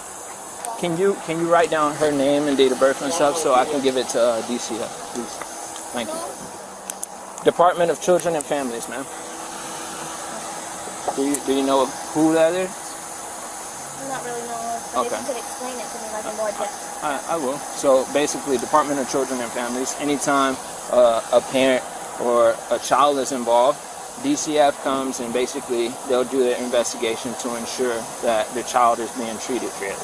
Can you write down her name and date of birth and stuff so I can give it to DCF, please? Thank you. Department of Children and Families, ma'am. Do you know who that is? I'm not really knowing, but Okay. if you could explain it to me like in more depth. I will. So basically, Department of Children and Families, anytime a parent or a child is involved, DCF comes and basically they'll do their investigation to ensure that the child is being treated fairly.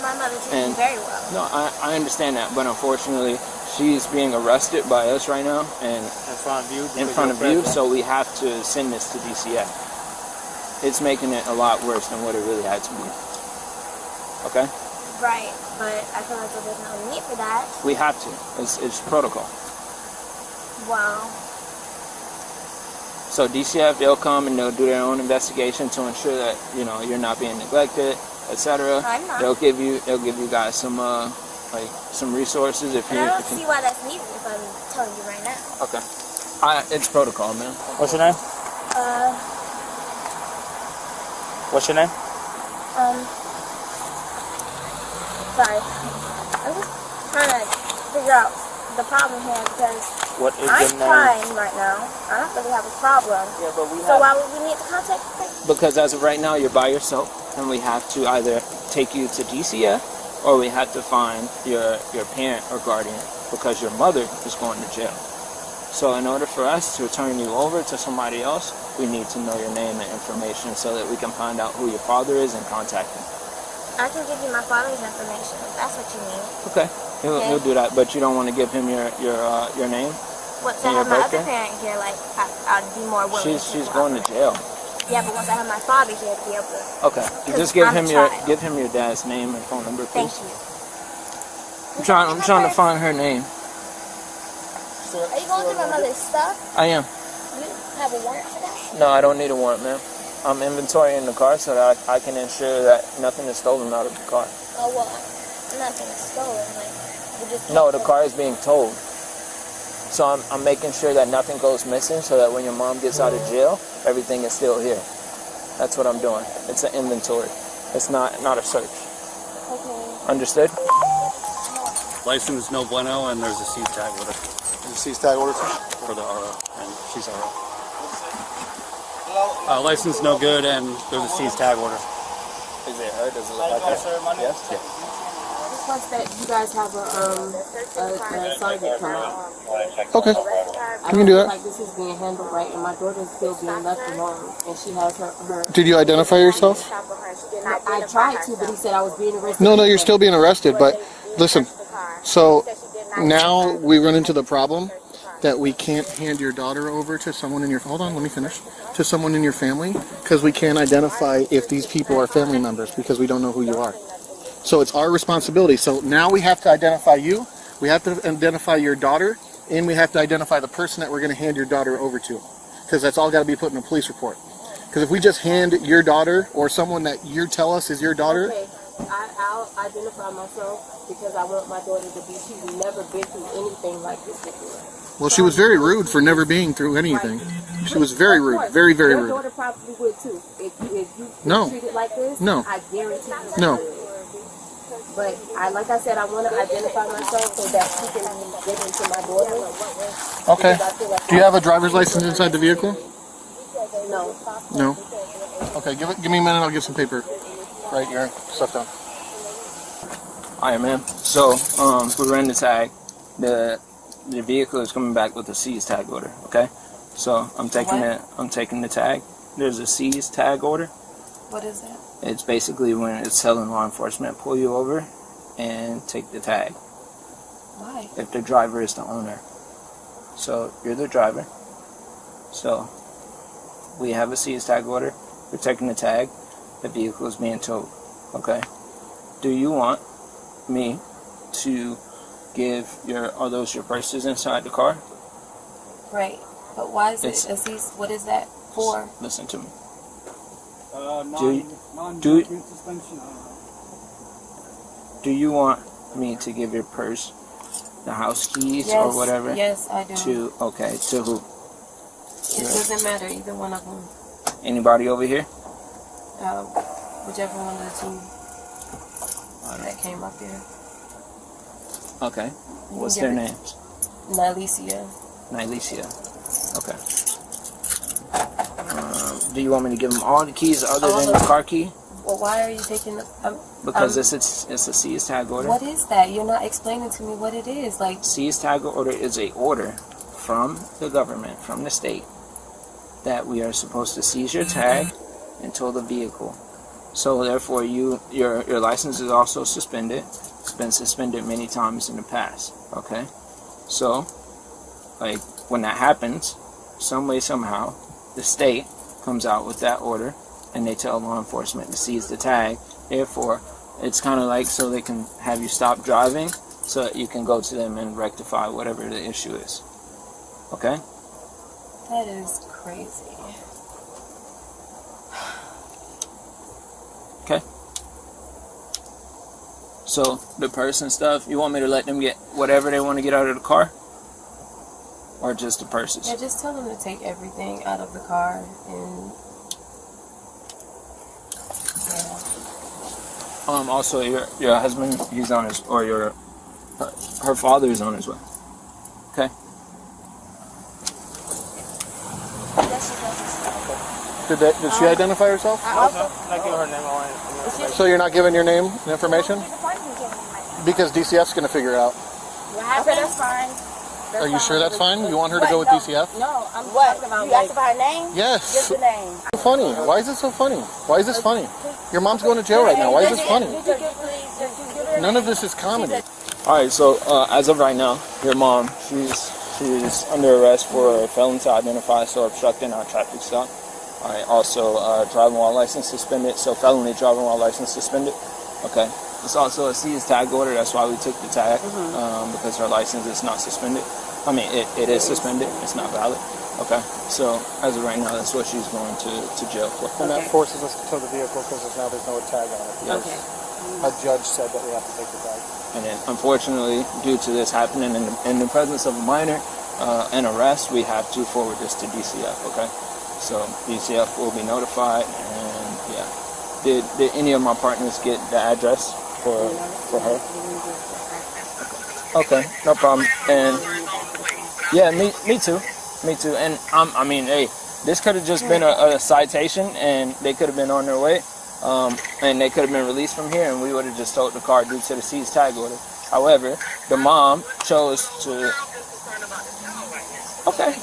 My mother treats me very well. No, I understand that, but unfortunately, she's being arrested by us right now and in front of you, so we have to send this to DCF. It's making it a lot worse than what it really had to be. Okay? Right, but I feel like there's no need for that. We have to. It's protocol. Wow. So DCF, they'll come and they'll do their own investigation to ensure that you're not being neglected, etc. I'm not. They'll give you guys some some resources if But you. I don't see why that's needed if I'm telling you right now. Okay. It's protocol, man. What's your name? What's your name? Sorry. I'm just trying to figure out the problem here because What is I'm your name? fine right now. I don't really have a problem. Yeah, but So why would we need to contact them? Because as of right now, you're by yourself, and we have to either take you to DCF or we have to find your parent or guardian because your mother is going to jail. So in order for us to turn you over to somebody else, we need to know your name and information so that we can find out who your father is and contact him. I can give you my father's information if that's what you need. Okay, he'll do that, but you don't want to give him your name. Once and I your have my other birthday? parent here, like I'd be more willing. She's going to jail. Yeah, but once I have my father here to be able to. Okay, Because just give I'm a him child. your dad's name and phone number, please. Thank you. I'm trying to find her name. Are you going through my mother's stuff? I am. You have a warrant for that? No, I don't need a warrant, ma'am. I'm inventorying the car so that I can ensure that nothing is stolen out of the car. Oh well, nothing is stolen. Like we just. No, the car is being towed. So I'm making sure that nothing goes missing so that when your mom gets out of jail, everything is still here. That's what I'm doing. It's an inventory. It's not a search. Okay. Understood? License no bueno, and there's a C tag with it. There's a C tag order for the RO, and she's RO. License no good, and there's a C's tag order. Is it her? Does it look like her? Yes. Yeah. Just wants that you guys have a sergeant come out. Okay. I You can do that. Like this is being handled right, and my daughter's still being left alone, and she has her. Did you identify yourself? I tried to, but he said I was being arrested. No, you're still being arrested, but listen, so now we run into the problem that we can't hand your daughter over to someone in your, hold on, let me finish, to someone in your family, because we can't identify if these people are family members, because we don't know who you are. So it's our responsibility. So now we have to identify you, we have to identify your daughter, and we have to identify the person that we're going to hand your daughter over to, because that's all got to be put in a police report. Because if we just hand your daughter, or someone that you tell us is your daughter... Okay, I'll identify myself, because I want my daughter to be, she's never been through anything like this before. Well, she was very rude for never being through anything. She was very rude, very, very rude. Your daughter probably would too. If you No. treat it like this, No. I guarantee you. No. But like I said, I want to identify myself so that she can get into my daughter. Okay. Do you have a driver's license inside the vehicle? No. No. Okay, give me a minute. I'll get some paper. Right here, stuff down. All right, ma'am. So, we ran the tag. The vehicle is coming back with a seized tag order. Okay. So I'm taking the tag. There's a seized tag order. What is that? It's basically when it's telling law enforcement pull you over and take the tag. Why? If the driver is the owner. So you're the driver. So we have a seized tag order. We're taking the tag. The vehicle is being towed. Okay. Do you want me to give are those your purses inside the car? Right. But why is it a cease? What is that for? Listen to me. Do you want me to give your purse, the house keys, or whatever? Yes, I do. To who? It doesn't matter, either one of them. Anybody over here? Whichever one of the two that came up here. Okay. What's their names? Nylesia. Okay. Do you want me to give them all the keys other than the car key? Well, why are you taking the... Because it's a seized tag order. What is that? You're not explaining to me what it is. Like, seized tag order is a order from the government, from the state, that we are supposed to seize your tag and tow the vehicle. So therefore, your license is also suspended. It's been suspended many times in the past. Okay, so like when that happens, some way somehow, the state comes out with that order, and they tell law enforcement to seize the tag. Therefore, it's kind of like so they can have you stop driving, so that you can go to them and rectify whatever the issue is. Okay? That is crazy. Okay. So the purse and stuff, you want me to let them get whatever they want to get out of the car? Or just the purses? Yeah, just tell them to take everything out of the car and... Yeah. Also, your husband, he's on his, or her father is on his way. Okay. Did she identify herself? I'm not giving her name. So you're not giving your name and information? Because DCF's going to figure it out. Okay, that's fine. Are you sure that's fine? You want her to go with DCF? No, I'm talking about... You asked about her name? Yes. Just the name. Funny. Why is it so funny? Why is this funny? Your mom's going to jail right now. Why is this funny? None of this is comedy. Alright, so as of right now, your mom, she's under arrest for failing to identify, so obstructing our traffic stop. Alright, also driving while license suspended, so felony driving while license suspended. Okay. It's also a seized tag order, that's why we took the tag, because her license is not suspended. I mean, it is suspended, it's not valid. Okay, so as of right now, that's what she's going to jail for. And that forces us to tow the vehicle because there's no tag on it. Yes. A judge said that we have to take the tag. And then, unfortunately, due to this happening in the presence of a minor and arrest, we have to forward this to DCF, okay? So DCF will be notified, and yeah. Did any of my partners get the address for her? Okay, no problem. And yeah, me too. And I mean, hey, this could have just been a citation, and they could have been on their way, and they could have been released from here, and we would have just towed the car due to the seized tag order. However, the mom chose to. Okay.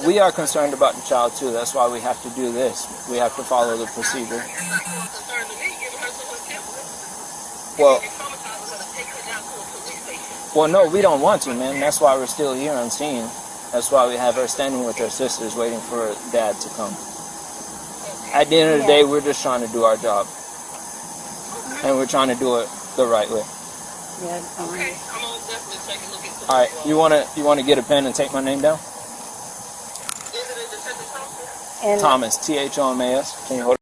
We are concerned about the child too. That's why we have to do this. We have to follow the procedure. Well, Well, no, we don't want to, man. That's why we're still here on scene. That's why we have her standing with her sisters waiting for Dad to come. At the end of the day, we're just trying to do our job. And we're trying to do it the right way. Yeah, Okay, I'm gonna definitely take a look at All right, you wanna get a pen and take my name down? And Thomas, Thomas. Can you hold it?